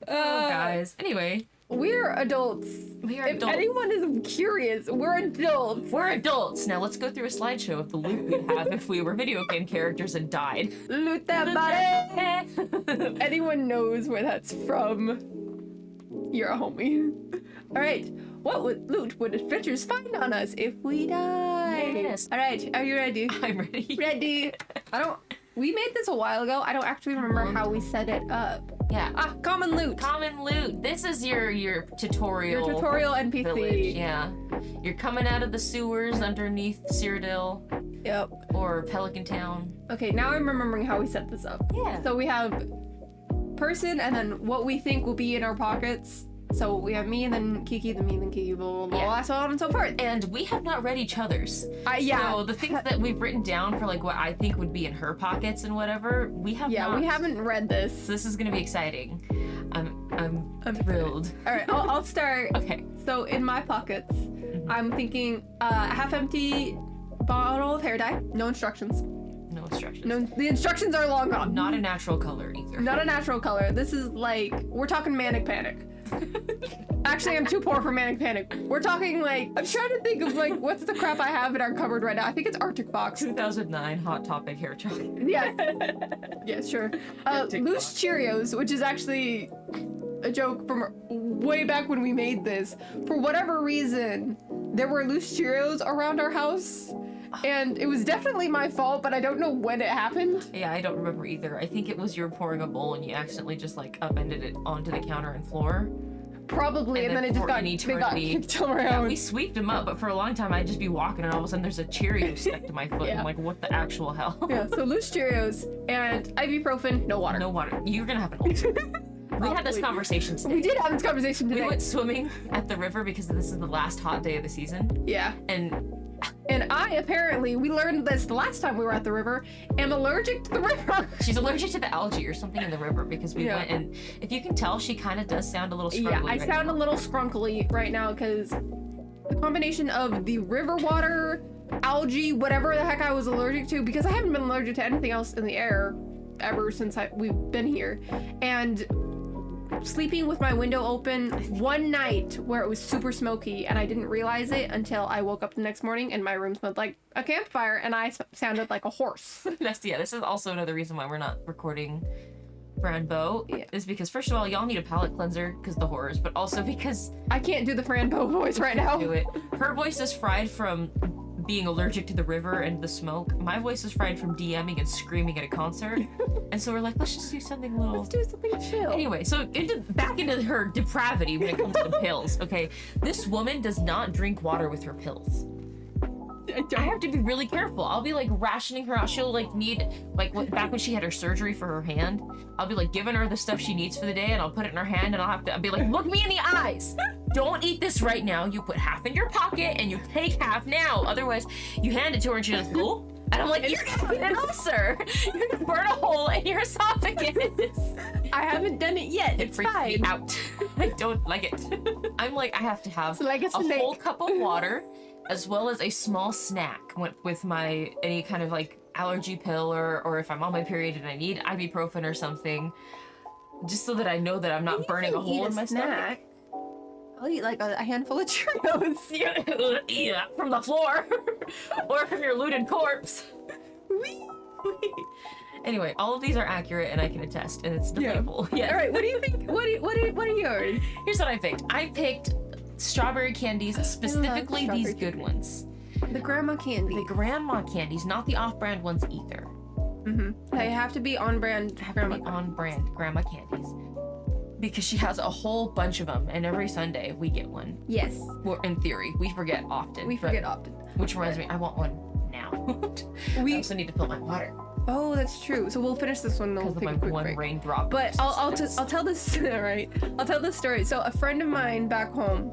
Guys. Anyway. We're adults. If anyone is curious, we're adults. We're adults. Now let's go through a slideshow of the loot we'd have if we were video game characters and died. Loot that body! If anyone knows where that's from, you're a homie. Alright, what loot would adventurers find on us if we die? Yes. Alright, are you ready? I'm ready. Ready. We made this a while ago. I don't actually remember how we set it up. Yeah. Common loot. Common loot. This is your tutorial. Your tutorial NPC. Village. Yeah. You're coming out of the sewers underneath Cyrodiil. Yep. Or Pelican Town. Okay, now I'm remembering how we set this up. Yeah. So we have person and then what we think will be in our pockets. So we have me and then Kiki, then me, then Kiki, blah, blah, blah, so on and so forth. And we have not read each other's. Yeah. So the things that we've written down for like what I think would be in her pockets and whatever, we have not. Yeah, we haven't read this. So this is gonna be exciting. I'm thrilled. All right, I'll start. Okay. So in my pockets, I'm thinking a half-empty bottle of hair dye. No instructions. No instructions. No, the instructions are long gone. Not a natural color either. Not a natural color. This is like, we're talking manic panic. Actually, I'm too poor for manic panic. We're talking like, I'm trying to think of like, what's the crap I have in our cupboard right now? I think it's Arctic Fox. 2009 Hot Topic hair chalk. Yeah. Yeah, sure. Loose Cheerios, which is actually a joke from way back when we made this. For whatever reason, there were loose Cheerios around our house. And it was definitely my fault, but I don't know when it happened. Yeah, I don't remember either. I think it was you were pouring a bowl and you accidentally just like upended it onto the counter and floor. Probably, and then it just got kicked around. Yeah, we sweeped them up, but for a long time I'd just be walking and all of a sudden there's a Cheerio stuck to my foot. Yeah. I'm like, what the actual hell? Yeah, so loose Cheerios and ibuprofen, no water. No water. You're gonna have an ulcer. We had this conversation today. We did have this conversation today. We went swimming at the river because this is the last hot day of the season. Yeah. And I apparently, we learned this the last time we were at the river, am allergic to the river. She's allergic to the algae or something in the river because we went, and if you can tell, she kind of does sound a little scrunkly. Yeah, I sound a little scrunkly right now because the combination of the river water, algae, whatever the heck I was allergic to, because I haven't been allergic to anything else in the air ever since we've been here, and sleeping with my window open one night where it was super smoky and I didn't realize it until I woke up the next morning and my room smelled like a campfire and I sounded like a horse. This is also another reason why we're not recording Fran Bow, is because first of all, y'all need a palate cleanser because the horrors, but also because I can't do the Fran Bow voice right now. Do it. Her voice is fried from being allergic to the river and the smoke. My voice is fried from DMing and screaming at a concert. And so we're like, let's just do something little. Let's do something chill. Anyway, so back into her depravity when it comes to the pills. Okay, this woman does not drink water with her pills. I have to be really careful. I'll be like rationing her out. She'll like need, like back when she had her surgery for her hand, I'll be like giving her the stuff she needs for the day and I'll put it in her hand and I'll be like, look me in the eyes. Don't eat this right now. You put half in your pocket and you take half now. Otherwise, you hand it to her and she goes, "Oh," and I'm like, you're gonna get an ulcer. You're gonna burn a hole in your esophagus. I haven't done it yet. It freaks me out. I don't like it. I'm like, I have to have like a whole cup of water as well as a small snack with my any kind of like allergy pill or if I'm on my period and I need ibuprofen or something, just so that I know that I'm not burning a hole in my stomach. I'll eat like a handful of Cheerios. Yeah, from the floor or from your looted corpse. Anyway, all of these are accurate and I can attest, and it's debatable. Yeah. All right, what do you think? What are yours? Here's what I picked. I picked strawberry candies, specifically these good ones. The grandma candy. The grandma candies, not the off-brand ones either. They have to be on-brand. On-brand grandma candies. Because she has a whole bunch of them, and every Sunday we get one. Yes. Well, in theory, we forget often. Which reminds me, I want one now. I also need to fill my water. Oh, that's true. So we'll finish this one and then we'll take a quick break. Raindrop. But I'll tell this. Right. I'll tell this story. So a friend of mine back home,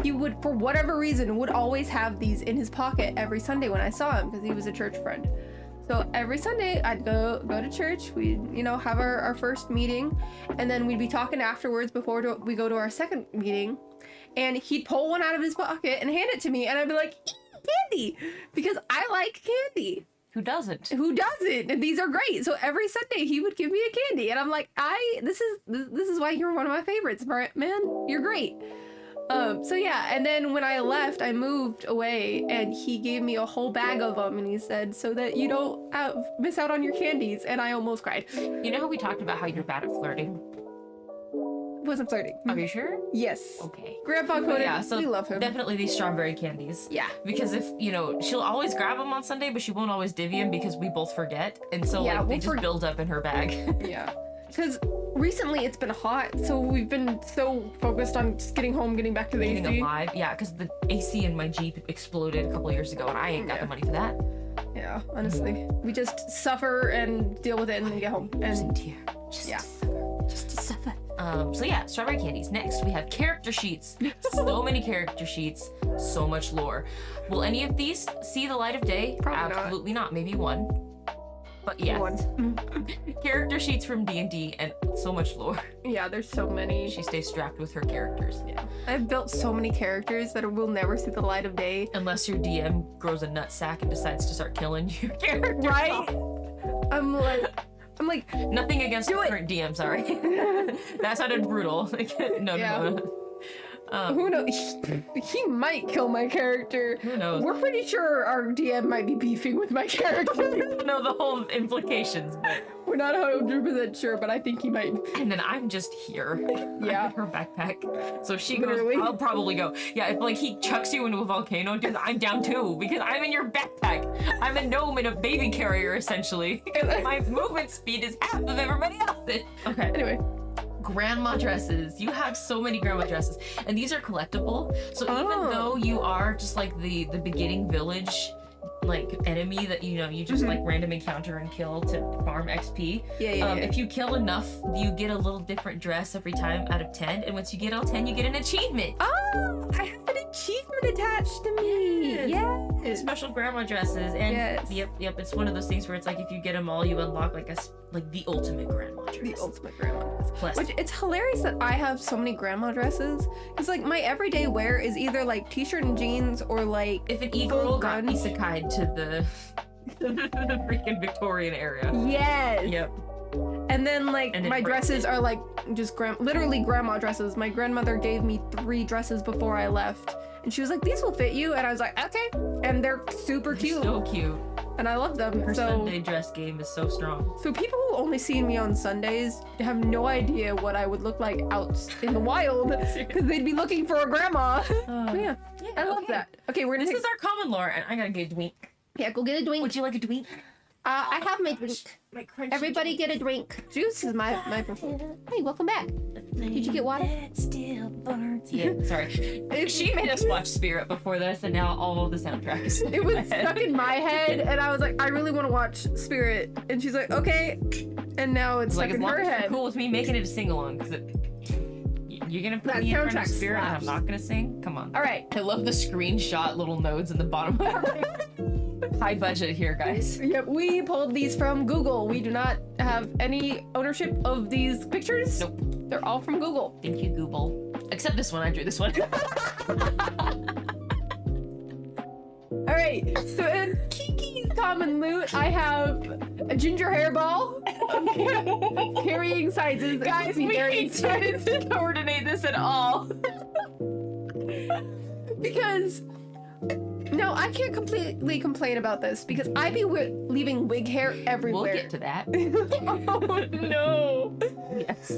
he would, for whatever reason, would always have these in his pocket every Sunday when I saw him because he was a church friend. So every Sunday I'd go to church. We'd, have our first meeting, and then we'd be talking afterwards before we go to our second meeting, and he'd pull one out of his pocket and hand it to me, and I'd be like, candy, because I like candy. Who doesn't? Who doesn't? And these are great. So every Sunday he would give me a candy, and I'm like, this is why you're one of my favorites, man. You're great. So yeah, and then when I left, I moved away, and he gave me a whole bag of them, and he said, so that you don't miss out on your candies, and I almost cried. You know how we talked about how you're bad at flirting? Wasn't flirting. Are you sure? Yes. Okay. Grandpa Conan, Yeah, so we love him. definitely these strawberry candies. Yeah. Because if, she'll always grab them on Sunday, but she won't always divvy them because we both forget. And so, Yeah, they we'll just build up in her bag. Yeah. Because recently it's been hot, so we've been so focused on just getting home, getting back to the Getting AC. alive. Yeah, because the AC in my Jeep exploded a couple years ago, and I ain't got the money for that. Yeah, honestly. We just suffer and deal with it and then get home. And Just yeah. Just to suffer. So yeah, strawberry candies. Next, we have character sheets. So many character sheets, so much lore. Will any of these see the light of day? Probably not. Absolutely not. Maybe one. But yeah, character sheets from D&D and so much lore. Yeah, there's so many. She stays strapped with her characters. Yeah. I've built so many characters that will never see the light of day. Unless your DM grows a nutsack and decides to start killing your character. Right? I'm like, nothing against your current DM, sorry. That sounded brutal. No. who knows? He might kill my character. Who knows? We're pretty sure our DM might be beefing with my character. We don't know the whole implications, but We're not 100% sure, but I think he might. and then I'm just here. Yeah. I'm in her backpack. So if she goes, Literally. I'll probably go. Yeah, if he chucks you into a volcano, dude, I'm down too because I'm in your backpack. I'm a gnome in a baby carrier essentially. My movement speed is half of everybody else's. Okay. Anyway. Grandma dresses. You have so many grandma dresses, and these are collectible. So even though you are just like the beginning village enemy that you just random encounter and kill to farm XP. Yeah. If you kill enough, you get a little different dress every time out of 10, and once you get all 10, you get an achievement. Oh, I have an achievement attached to me. Yes. Special grandma dresses, and Yes. yep. It's one of those things where it's like if you get them all, you unlock the ultimate grandma dress. The ultimate grandma dress. Plus, Which it's hilarious that I have so many grandma dresses. It's like my everyday wear is either like t-shirt and jeans or like if an e-girl got grunge. isekai'd to the freaking Victorian era. Yes. Yep. And then And it my breaks dresses are like just literally grandma dresses. My grandmother gave me 3 dresses before I left. And she was like, these will fit you. And I was like, okay. And they're super cute. So cute. And I love them. Her so Sunday dress game is so strong. So people who only see me on Sundays have no idea what I would look like out in the wild because they'd be looking for a grandma. But yeah, I love that. Okay, we're gonna This is our common lore, and I gotta get a drink. Yeah, go get a drink. Would you like a drink? I have my drink. My crunchy Everybody get a drink. Juice is my preferred. Hey, welcome back. Did you get water? It still burns. Yeah, sorry. She made us watch Spirit before this, and now all of the soundtrack is It was stuck in my head, and I was like, I really want to watch Spirit. And she's like, okay. And now it's stuck as in long her as you're head. cool with me making it a sing-along, because you're gonna put That me in front of soundtrack Spirit and I'm slaps. not gonna sing? Come on. All right. I love the screenshot little nodes in the bottom of it. High budget here, guys. Yep, we pulled these from Google. We do not have any ownership of these pictures. Nope. They're all from Google. Thank you, Google. Except this one, I drew this one. All right, so in Kiki's common loot, I have a ginger hairball, carrying sizes. Guys, we didn't coordinate this at all. Because, no, I can't completely complain about this because I be leaving wig hair everywhere. We'll get to that. Oh no. Yes.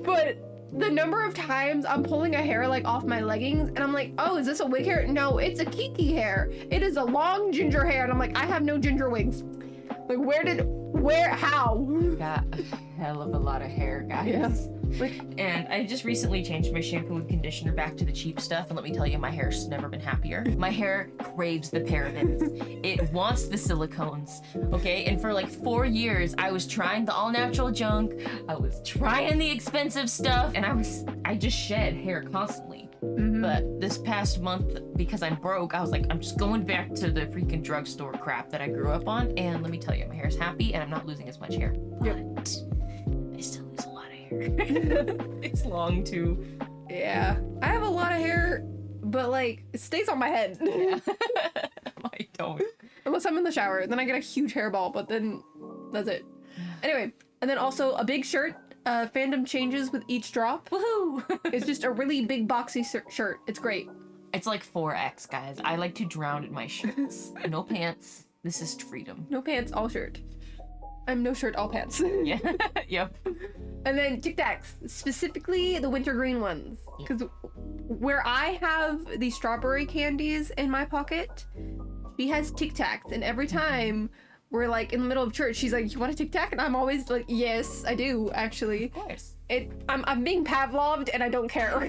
But the number of times I'm pulling a hair off my leggings and I'm like, oh, is this a wig hair? No, it's a Kiki hair. It is a long ginger hair. And I'm like, I have no ginger wigs. How? Got a hell of a lot of hair, guys. Yeah. And I just recently changed my shampoo and conditioner back to the cheap stuff, and let me tell you, my hair's never been happier. My hair craves the parabens. It wants the silicones, okay? And for 4 years, I was trying the all-natural junk, I was trying the expensive stuff, and I just shed hair constantly. Mm-hmm. But this past month, because I'm broke, I was like, I'm just going back to the freaking drugstore crap that I grew up on, and let me tell you, my hair's happy, and I'm not losing as much hair. But I still lose a lot of hair. It's long, too. Yeah. I have a lot of hair, but it stays on my head. Yeah. I don't. Unless I'm in the shower, then I get a huge hairball, but then that's it. Anyway, and then also a big shirt. Fandom changes with each drop. Woohoo! It's just a really big boxy shirt. It's great. It's like 4X, guys. I like to drown in my shirts. No pants. This is freedom. No pants, all shirt. I'm no shirt, all pants. Yeah. Yep. And then Tic Tacs, specifically the wintergreen ones. Because where I have the strawberry candies in my pocket, she has Tic Tacs. And every time we're like in the middle of church, she's like, "You want a Tic Tac?" And I'm always like, "Yes, I do, actually." Of course. I'm being Pavloved and I don't care.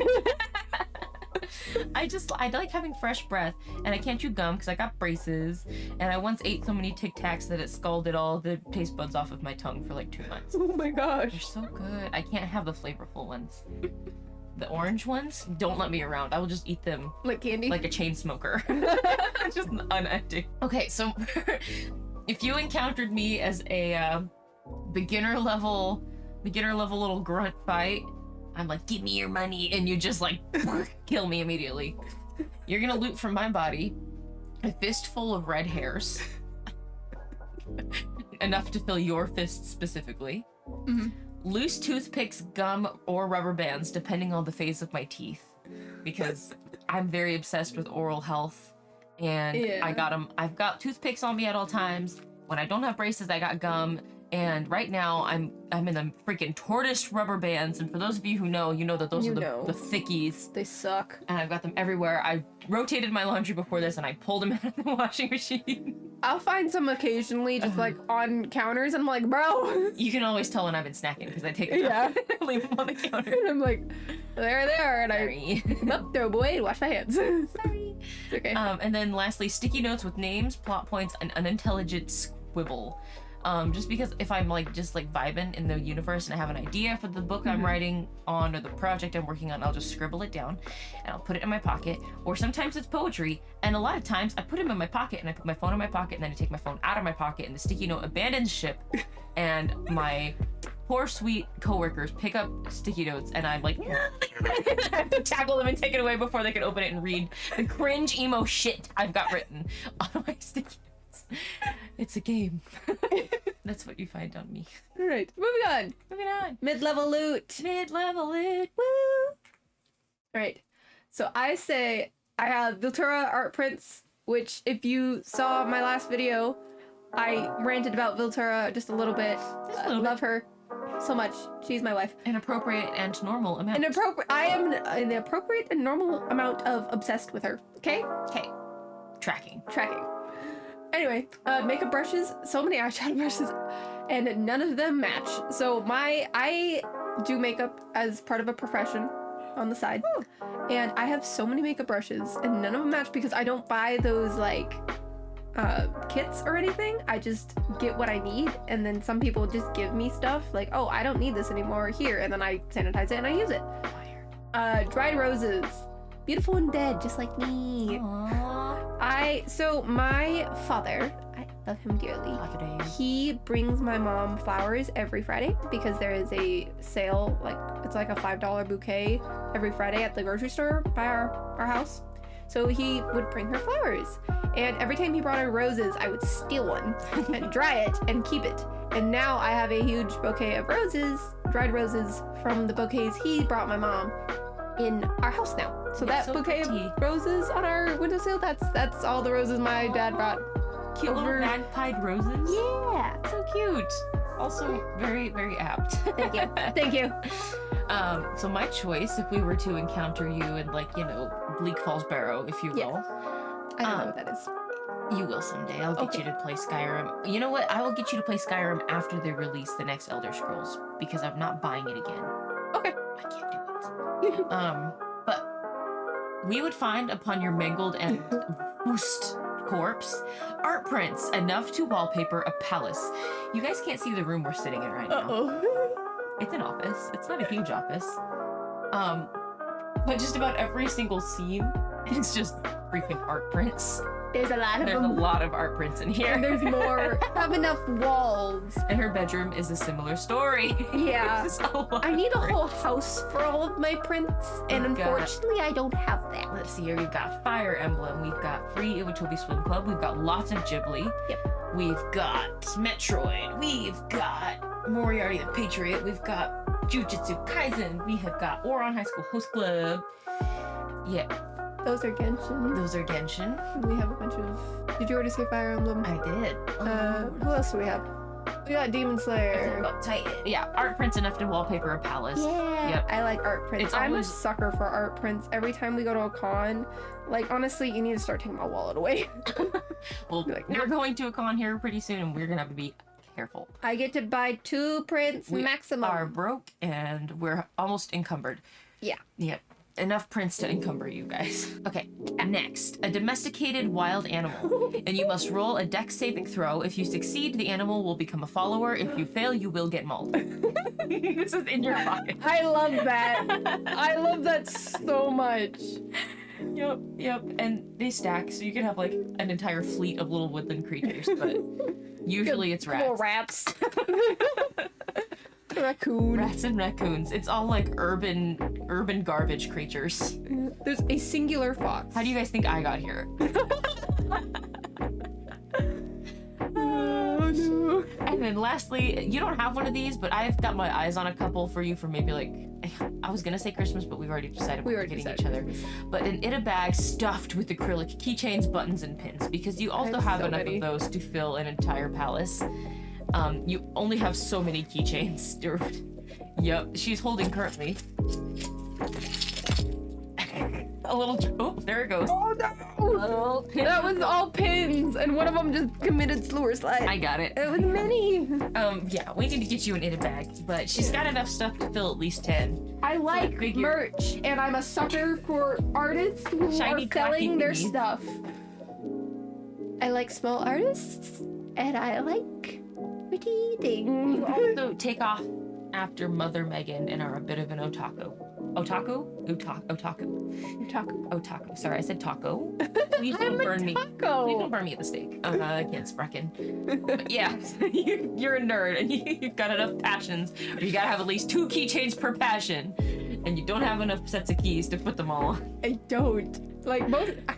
I like having fresh breath, and I can't chew gum because I got braces, and I once ate so many Tic Tacs that it scalded all the taste buds off of my tongue for like 2 months. Oh my They're gosh. so good. I can't have the flavorful ones. The orange ones, don't let me around. I will just eat them Like candy? like a chain smoker. Just unending. Okay, so if you encountered me as a beginner level little grunt fight, I'm like, "Give me your money," and you just like kill me immediately. You're gonna loot from my body a fistful of red hairs. Enough to fill your fist specifically. Mhm. Loose toothpicks, gum, or rubber bands, depending on the phase of my teeth. Because I'm very obsessed with oral health. And Yeah. I've got toothpicks on me at all times. When I don't have braces, I got gum. And right now, I'm in the freaking tortoise rubber bands. And for those of you who know, you know that those are the thickies. They suck. And I've got them everywhere. I rotated my laundry before this, and I pulled them out of the washing machine. I'll find some occasionally just like on counters and I'm like, "Bro." You can always tell when I've been snacking because I take them Yeah. out and leave them on the counter. And I'm like, "There they are." And Sorry. I throw away and wash my hands. Sorry. It's okay. And then lastly, sticky notes with names, plot points, and unintelligent squibble. Just because if I'm just vibing in the universe and I have an idea for the book I'm writing on or the project I'm working on, I'll just scribble it down and I'll put it in my pocket. Or sometimes it's poetry, and a lot of times I put them in my pocket and I put my phone in my pocket and then I take my phone out of my pocket and the sticky note abandons ship, and my poor sweet coworkers pick up sticky notes and I'm like, I have to tackle them and take it away before they can open it and read the cringe emo shit I've got written on my sticky notes. It's a game. That's what you find on me. All right, moving on. Moving on. Mid-level loot. Mid-level loot. Woo! All right, so I say I have Viltura art prints, which if you saw my last video, I ranted about Viltura just a little bit. I love her so much. She's my wife. An appropriate and normal amount. I am an appropriate and normal amount of obsessed with her. Okay? Okay. Tracking. Anyway, makeup brushes, so many eyeshadow brushes, and none of them match. So I do makeup as part of a profession on the side. Ooh. And I have so many makeup brushes and none of them match because I don't buy those kits or anything. I just get what I need, and then some people just give me stuff like, "Oh, I don't need this anymore, here," and then I sanitize it and I use it. Dried roses. Beautiful and dead, just like me. Aww. So my father, I love him dearly. He brings my mom flowers every Friday because there is a sale, it's like a $5 bouquet every Friday at the grocery store by our house. So he would bring her flowers. And every time he brought her roses, I would steal one and dry it and keep it. And now I have a huge bouquet of roses, dried roses from the bouquets he brought my mom in our house now. So That's that so bouquet pretty. of roses on our windowsill, that's all the roses my dad brought. Cute little rag-pied roses. Yeah. So cute. Also very, very apt. Thank you. Thank you. So my choice, if we were to encounter you in Bleak Falls Barrow, if you will. Yes. I don't know what that is. You will someday. I'll get you to play Skyrim. You know what? I will get you to play Skyrim after they release the next Elder Scrolls because I'm not buying it again. Okay. I can't do it. But we would find upon your mangled and boost corpse art prints enough to wallpaper a palace. You guys can't see the room we're sitting in right now. Uh-oh. It's an office. It's not a huge office. But just about every single scene, it's just freaking art prints. There's a lot of There's a them. lot of art prints in here. And there's more. Have enough walls. And her bedroom is a similar story. Yeah. There's a lot I of need a prints. whole house for all of my prints, and We've got- unfortunately, I don't have that. Let's see here. We've got Fire Emblem. We've got Free Iwatobi Swim Club. We've got lots of Ghibli. Yep. We've got Metroid. We've got Moriarty the Patriot. We've got Jujutsu Kaisen. We have got Ouran High School Host Club. Yeah, Those are Genshin. those are Genshin. We have a bunch of. Did you already say Fire Emblem? I did. Who else do we have? We got Demon Slayer. Titan. Yeah, art prints enough to wallpaper a palace. Yeah, Yep. I like art prints. It's I'm always- a sucker for art prints. Every time we go to a con, like honestly, you need to start taking my wallet away. Well, Be like, we're going to a con here pretty soon, and we're gonna have to be careful. I get to buy 2 prints We maximum. are broke, and we're almost encumbered. Yeah. Yep. Enough prints to encumber you guys. Okay, next, a domesticated wild animal. And you must roll a dex saving throw. If you succeed, the animal will become a follower. If you fail, you will get mauled. This is in your pocket. I love that. I love that so much. Yep. And they stack, so you can have like an entire fleet of little woodland creatures, but usually it's Little rats. rats. Raccoon. Rats and raccoons. It's all like urban garbage creatures. There's a singular fox. How do you guys think I got here? Oh no. And then lastly, you don't have one of these, but I've got my eyes on a couple for you for maybe like, I was gonna say Christmas, but we've already decided we're getting each other. But in a bag stuffed with acrylic keychains, buttons, and pins, because you also have have so enough many. of those to fill an entire palace. You only have so many keychains. Yep, she's holding currently a little. Oh, there it goes. Oh no! That was all pins, and one of them just committed slur slide. I got it. It was many. Yeah, we need to get you an in a bag, but she's got enough stuff to fill at least 10. I like figure. merch, and I'm a sucker for artists who Shiny, are selling clacky their thingies. stuff. I like small artists, and I like pretty things. Also, take off after Mother Megan and are a bit of an otaku. Otaku? Otaku. Otaku. Sorry, I said taco. Please don't burn me. Please don't Taco. burn me at the stake. I can't sprechen. But yeah, you're a nerd and you've got enough passions. Or you gotta have at least 2 keychains per passion. And you don't have enough sets of keys to put them all on. I don't. Like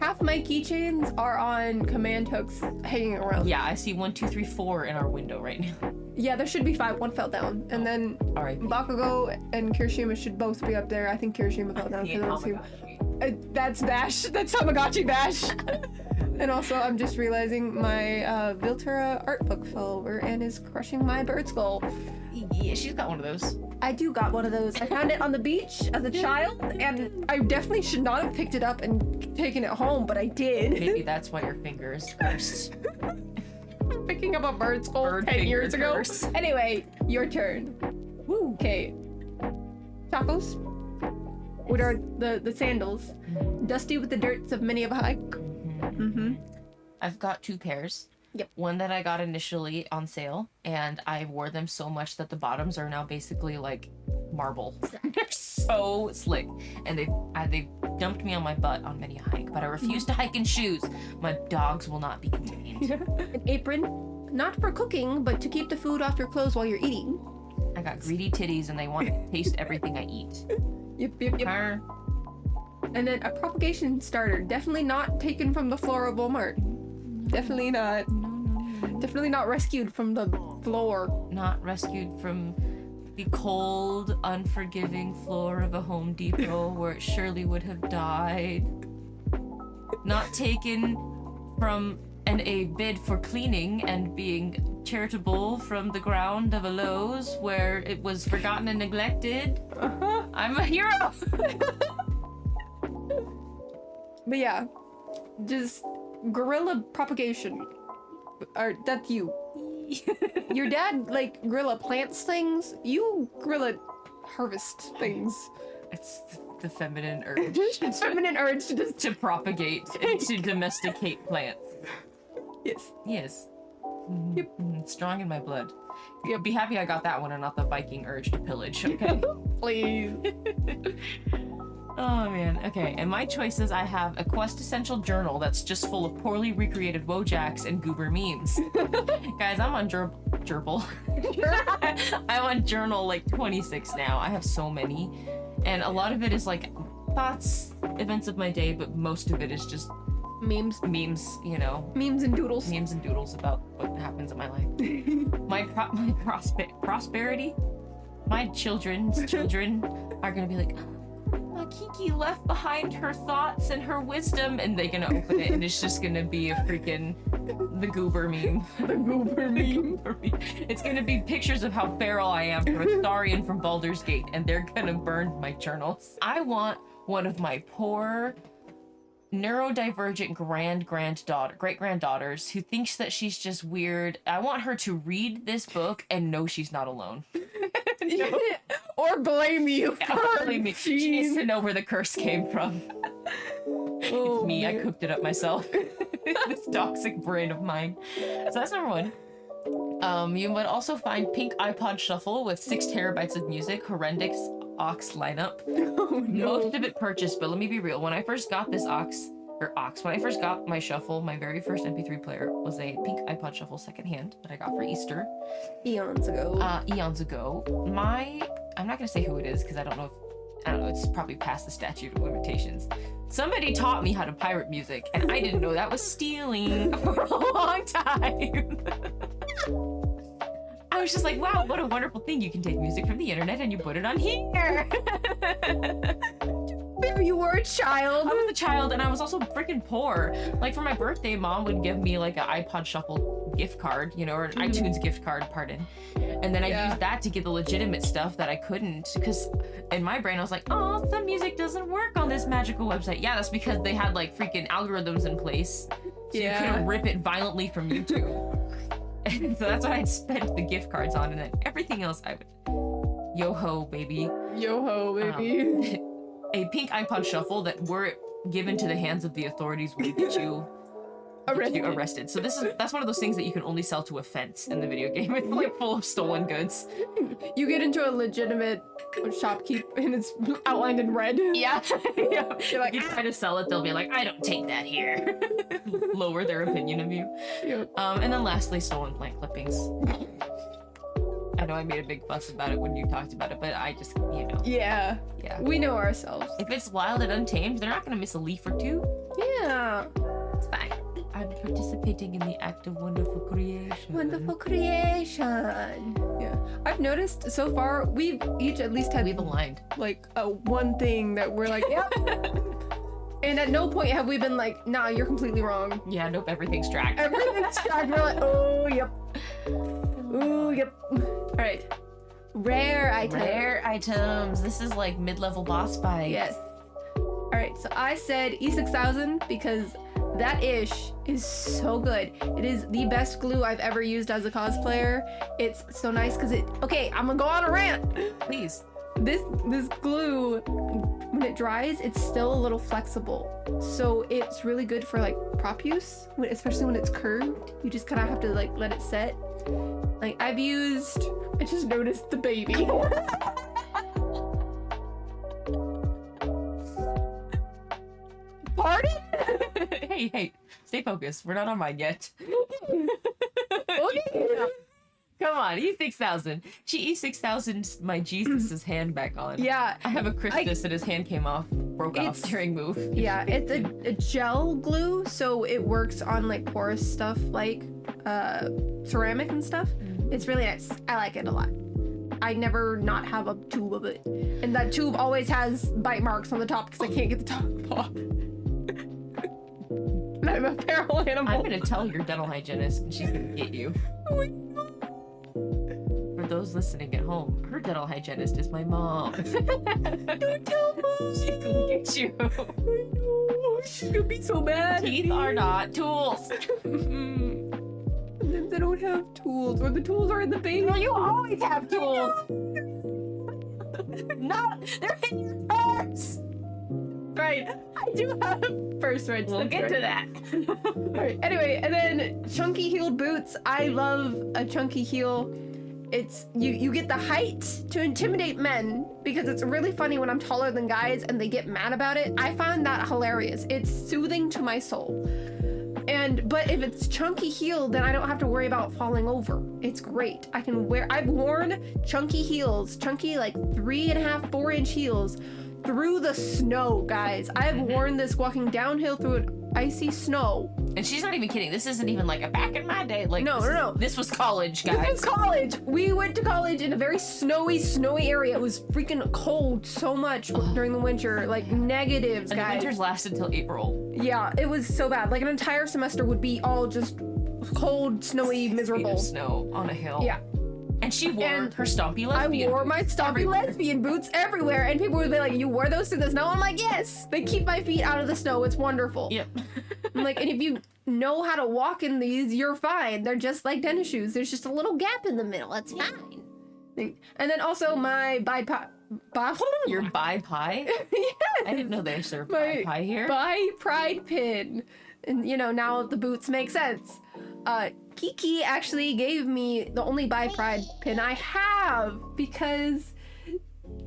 half my keychains are on command hooks hanging around. Yeah, I see 1, 2, 3, 4 in our window right now. Yeah, there should be 5. One fell down, and then Alright. Bakugo and Kirishima should both be up there. I think Kirishima fell down. Yeah, 'cause oh I my don't gosh. see- That's Bash. That's Tamagotchi Bash. And also, I'm just realizing my Viltura art book fell over and is crushing my bird skull. Yeah, she's got one of those. I do got one of those. I found it on the beach as a child, and I definitely should not have picked it up and taken it home, but I did. Maybe that's why your finger is cursed. Picking up a bird skull Bird 10 finger years ago. curse. Anyway, your turn. Woo. Okay. Tacos. What are the sandals? Dusty with the dirts of many of a hike. Mm-hmm. I've got 2 pairs. Yep. One that I got initially on sale, and I wore them so much that the bottoms are now basically like marble. They're so slick, and they've dumped me on my butt on many a hike. But I refuse to hike in shoes. My dogs will not be contained. An apron, not for cooking, but to keep the food off your clothes while you're eating. I got greedy titties, and they want to taste everything I eat. Yep. Arr. And then a propagation starter, definitely not taken from the floor of Walmart. Definitely not. Definitely not rescued from the floor. Not rescued from the cold, unforgiving floor of a Home Depot where it surely would have died. Not taken from a bid for cleaning and being charitable from the ground of a Lowe's where it was forgotten and neglected. Uh-huh. I'm a hero! But yeah, just guerrilla propagation. Or that's you. Your dad like guerrilla plants things. You guerrilla harvest things. It's the feminine urge It's feminine urge to just to propagate and to domesticate plants. yes. Yes. Yep. It's strong in my blood. Yeah, be happy I got that one and not the Viking urge to pillage, okay? Please. Oh man, okay. And my choices, I have a Quest Essential journal that's just full of poorly recreated Wojaks and goober memes. Guys, I'm on Gerbil. I'm on journal like 26 now. I have so many. And a lot of it is like thoughts, events of my day, but most of it is just Memes. memes, you know. Memes and doodles. Memes and doodles about what happens in my life. my prosperity, my children's children are gonna be like, Kiki left behind her thoughts and her wisdom, and they're gonna open it and it's just gonna be a freaking the goober meme. The goober meme. It's gonna be pictures of how feral I am from Astarion from Baldur's Gate, and they're gonna burn my journals. I want one of my poor neurodivergent great-granddaughters who thinks that she's just weird. I want her to read this book and know she's not alone. No. Or blame you. Blame me. She needs to know where the curse came from. Oh, it's me. man. I cooked it up myself. This toxic brain of mine. So that's number one. You would also find pink iPod shuffle with 6 terabytes of music, horrendous aux lineup. Oh, no. Most of it purchased, but let me be real. When I first got this when I first got my shuffle, my very first MP3 player was a pink iPod shuffle secondhand that I got for Easter. Eons ago. Eons ago. I'm not gonna say who it is because I don't know, it's probably past the statute of limitations. Somebody taught me how to pirate music, and I didn't know that was stealing for a long time. I was just like, wow, what a wonderful thing. You can take music from the internet and you put it on here. You were a child. I was a child, and I was also freaking poor. Like, for my birthday, Mom would give me like an iPod Shuffle gift card, you know, or an iTunes gift card, pardon. And then I used that to get the legitimate stuff that I couldn't, because in my brain I was like, oh, some music doesn't work on this magical website. Yeah, that's because they had like freaking algorithms in place, so you couldn't rip it violently from YouTube. And so that's what I'd spent the gift cards on, and then everything else I would yo-ho, baby. Yo-ho, baby. A pink iPod shuffle that were given to the hands of the authorities will get you arrested. So that's one of those things that you can only sell to a fence in the video game. It's like full of stolen goods. You get into a legitimate shopkeep and it's outlined in red. Yeah. Yeah. You're like, you try to sell it, they'll be like, I don't take that here. Lower their opinion of you. Yep. And then lastly, stolen plant clippings. I know I made a big fuss about it when you talked about it, but I just, you know. Yeah. Yeah. We know ourselves. If it's wild and untamed, they're not gonna miss a leaf or two. Yeah. It's fine. I'm participating in the act of wonderful creation. Wonderful creation. Yeah. I've noticed so far we've each at least had We've aligned. like one thing that we're like, yep. And at no point have we been like, nah, you're completely wrong. Yeah, nope, everything's tracked. Everything's tracked. We're like, oh, yep. Oh, yep. All right. Rare items. Rare items. This is like mid-level boss fight. Yes. All right. So I said E6000 because that ish is so good. It is the best glue I've ever used as a cosplayer. It's so nice because okay, I'm gonna go on a rant. Please. This glue, when it dries, it's still a little flexible. So it's really good for like prop use, especially when it's curved. You just kind of have to like let it set. Like I just noticed the baby. Pardon? Hey, stay focused. We're not on mine yet. Okay. Come on, E6000. She E6000's my Jesus' hand back on. Yeah. I have a Christus that his hand came off, broke off during move. Yeah, it's a gel glue, so it works on like porous stuff like ceramic and stuff. It's really nice. I like it a lot. I never not have a tube of it. And that tube always has bite marks on the top because I can't get the top off. And I'm a feral animal. I'm gonna tell your dental hygienist and she's gonna get you. Oh my God. For those listening at home, her dental hygienist is my mom. Don't tell Mom. She can get you. I know. She's gonna be so mad. Teeth are not tools. And then they don't have tools, or the tools are in the baby. Well, you always have tools. No, they're in your purse. Right, I do have first rights. We'll get to that. Alright, anyway, and then chunky heeled boots. I love a chunky heel. It's you get the height to intimidate men because it's really funny when I'm taller than guys and they get mad about it. I find that hilarious. It's soothing to my soul. But if it's chunky heel, then I don't have to worry about falling over. It's great. I've worn chunky heels, chunky like 3.5, 4-inch heels through the snow, guys. I have worn this walking downhill through icy snow. And she's not even kidding. This isn't even like a back in my day. Like no. This was college, guys. This was college. We went to college in a very snowy area. It was freaking cold so much during the winter, like negatives, and guys. the winters lasted until April. Yeah, it was so bad. Like an entire semester would be all just cold, snowy, miserable. Feet of snow on a hill. Yeah. And she wore her stompy lesbian I wore my stompy lesbian boots everywhere, and people would be like, "You wore those through the snow?" I'm like, "Yes." They keep my feet out of the snow. It's wonderful. Yep. I'm like, and if you know how to walk in these, you're fine. They're just like tennis shoes. There's just a little gap in the middle. It's fine. And then also my Your bi pie? Yes. I didn't know they served bi pie here. Bi pride pin. And now the boots make sense. Kiki actually gave me the only bi pride pin I have because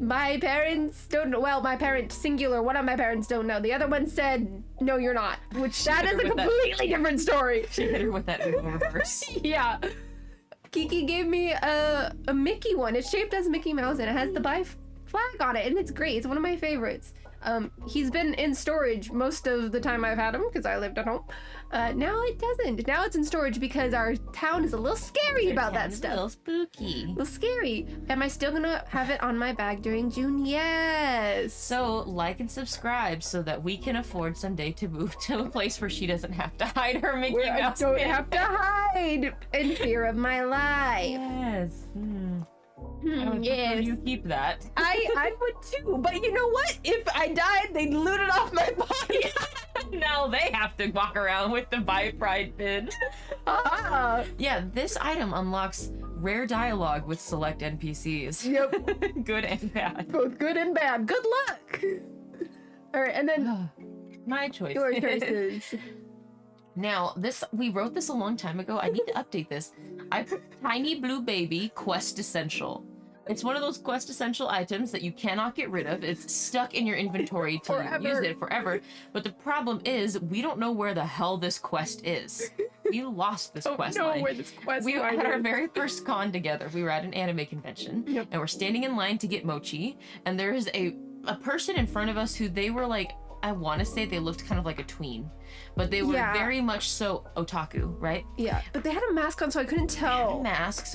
my parents don't know. Well, my parent singular, one of my parents don't know. The other one said, "No, you're not," which that is a completely different story. She hit her with that in reverse. Yeah. Kiki gave me a Mickey one. It's shaped as Mickey Mouse and it has the bi flag on it, and it's great. It's one of my favorites. He's been in storage most of the time I've had him because I lived at home. Now it doesn't. Now it's in storage because our town is a little scary about that stuff. A little spooky. A little scary. Am I still gonna have it on my bag during June? Yes. So like and subscribe so that we can afford someday to move to a place where she doesn't have to hide her Mickey Mouse. I don't have to hide in fear of my life. Yes. I would yes. prefer you keep that. I would too, but you know what? If I died, they'd loot it off my body. Now they have to walk around with the bi pride pin. Yeah, this item unlocks rare dialogue with select NPCs. Yep. Good and bad. Both good and bad. Good luck. All right, and then my choice. your choices. Now, we wrote this a long time ago. I need to update this. I put Tiny Blue Baby Quest Essential. It's one of those Quest Essential items that you cannot get rid of. It's stuck in your inventory till you use it forever. But the problem is, we don't know where the hell this quest is. We lost this quest line. Where this quest We line had our is. very first con together. We were at an anime convention, and we're standing in line to get mochi, and there is a person in front of us who they were like, I want to say they looked kind of like a tween, but they were very much so otaku, right? Yeah, but they had a mask on, so I couldn't tell. Mask,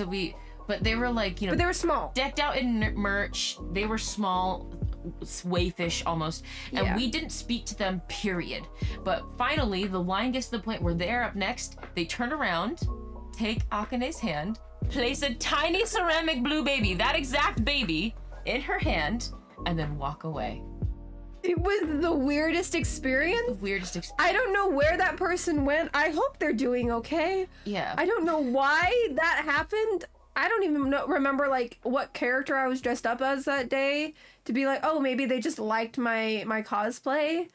but they were like, But they were small. decked out in merch. They were small, wayfish almost, and we didn't speak to them, period. But finally, the line gets to the point where they're up next. They turn around, take Akane's hand, place a tiny ceramic blue baby, that exact baby, in her hand, and then walk away. It was the weirdest experience. I don't know where that person went. I hope they're doing okay. Yeah. I don't know why that happened. I don't even remember like what character I was dressed up as that day to be like, oh, maybe they just liked my cosplay.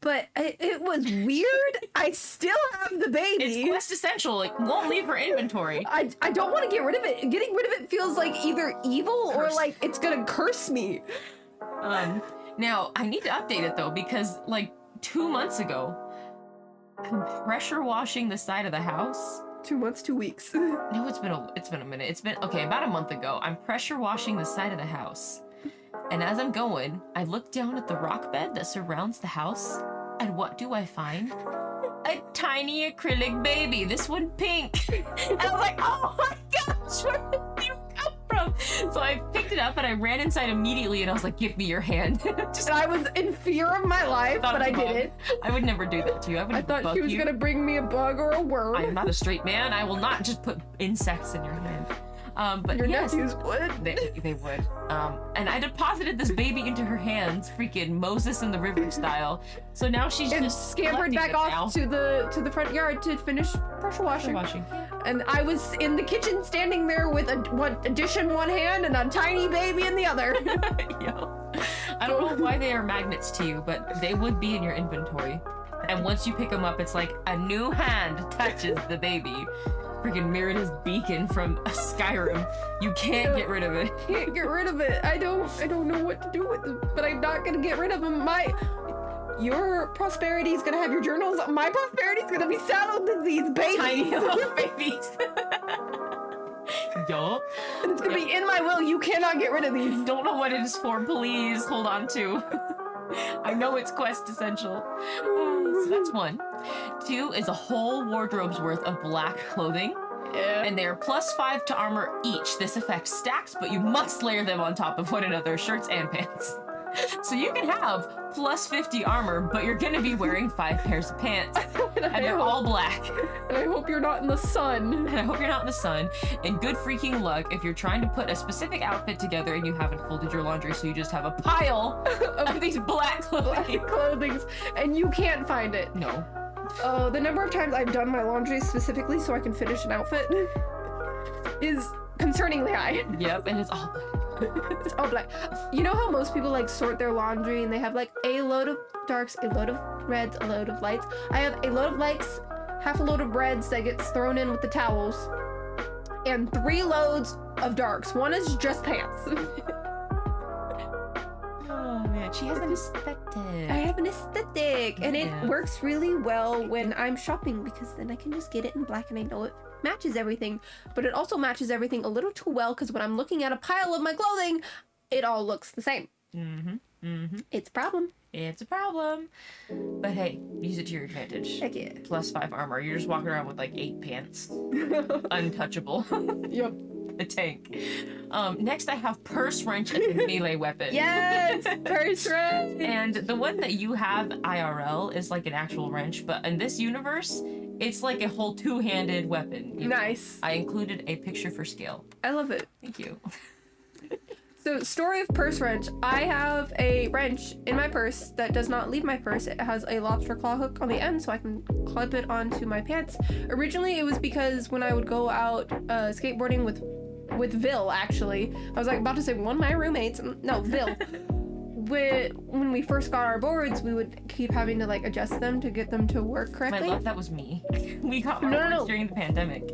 But it was weird. I still have the baby. It's Quest Essential. It won't leave her inventory. I don't want to get rid of it. Getting rid of it feels like either evil or like it's gonna curse me. Now, I need to update it though, because like 2 months ago, I'm pressure washing the side of the house. 2 months, 2 weeks. No, it's been a minute. It's been, okay, about a month ago. I'm pressure washing the side of the house. And as I'm going, I look down at the rock bed that surrounds the house, and what do I find? A tiny acrylic baby, this one pink. And I was like, oh my gosh, where did you come from? So I picked it up and I ran inside immediately and I was like, give me your hand. And I was in fear of my life, but I didn't. I would never do that to you. I thought she was gonna bring me a bug or a worm. I am not a straight man. I will not just put insects in your hand. But your yes, nephews would. They would. And I deposited this baby into her hands, freaking Moses in the river style. So now she's just scampered back off to the front yard to finish pressure washing. And I was in the kitchen standing there with a dish in one hand and a tiny baby in the other. I don't know why they are magnets to you, but they would be in your inventory. And once you pick them up, it's like a new hand touches the baby. Freaking Merida's beacon from Skyrim. You can't get rid of it. Can't get rid of it. I don't know what to do with it, but I'm not gonna get rid of them. Your prosperity is gonna have your journals. My prosperity is gonna be saddled with these babies. Tiny little babies. Yup. And it's gonna be in my will. You cannot get rid of these. Don't know what it is for. Please hold on to. I know it's quest essential. So that's 1. 2 is a whole wardrobe's worth of black clothing. Yeah. And they are +5 to armor each. This effect stacks, but you must layer them on top of one another, shirts and pants. So you can have +50 armor, but you're gonna be wearing 5 pairs of pants. And they're all black. And I hope you're not in the sun. And I hope you're not in the sun. And good freaking luck if you're trying to put a specific outfit together and you haven't folded your laundry, so you just have a pile of these black clothing. Clothings, and you can't find it. No. Oh, the number of times I've done my laundry specifically so I can finish an outfit is concerningly high. Yep, and it's all black. It's all black. You know how most people like sort their laundry and they have like a load of darks, a load of reds, a load of lights? I have a load of lights, half a load of reds that gets thrown in with the towels, and 3 loads of darks. 1 is just pants. Oh man, she has an aesthetic. I have an aesthetic, and it works really well when I'm shopping because then I can just get it in black and I know it matches everything. But it also matches everything a little too well because when I'm looking at a pile of my clothing, it all looks the same. It's a problem. It's a problem. But hey, use it to your advantage. Heck yeah. +5 armor. You're just walking around with like 8 pants. Untouchable. Yep. A tank. Next I have purse wrench as a melee weapon. Yes! Purse wrench! And the one that you have IRL is like an actual wrench, but in this universe, it's like a whole 2-handed weapon. Nice. I included a picture for scale. I love it. Thank you. So, story of purse wrench. I have a wrench in my purse that does not leave my purse. It has a lobster claw hook on the end so I can clip it onto my pants. Originally, it was because when I would go out skateboarding with Vil, actually. I was like about to say one of my roommates. No, Vil. When we first got our boards, we would keep having to like adjust them to get them to work correctly. My love, that was me. We got our boards during the pandemic.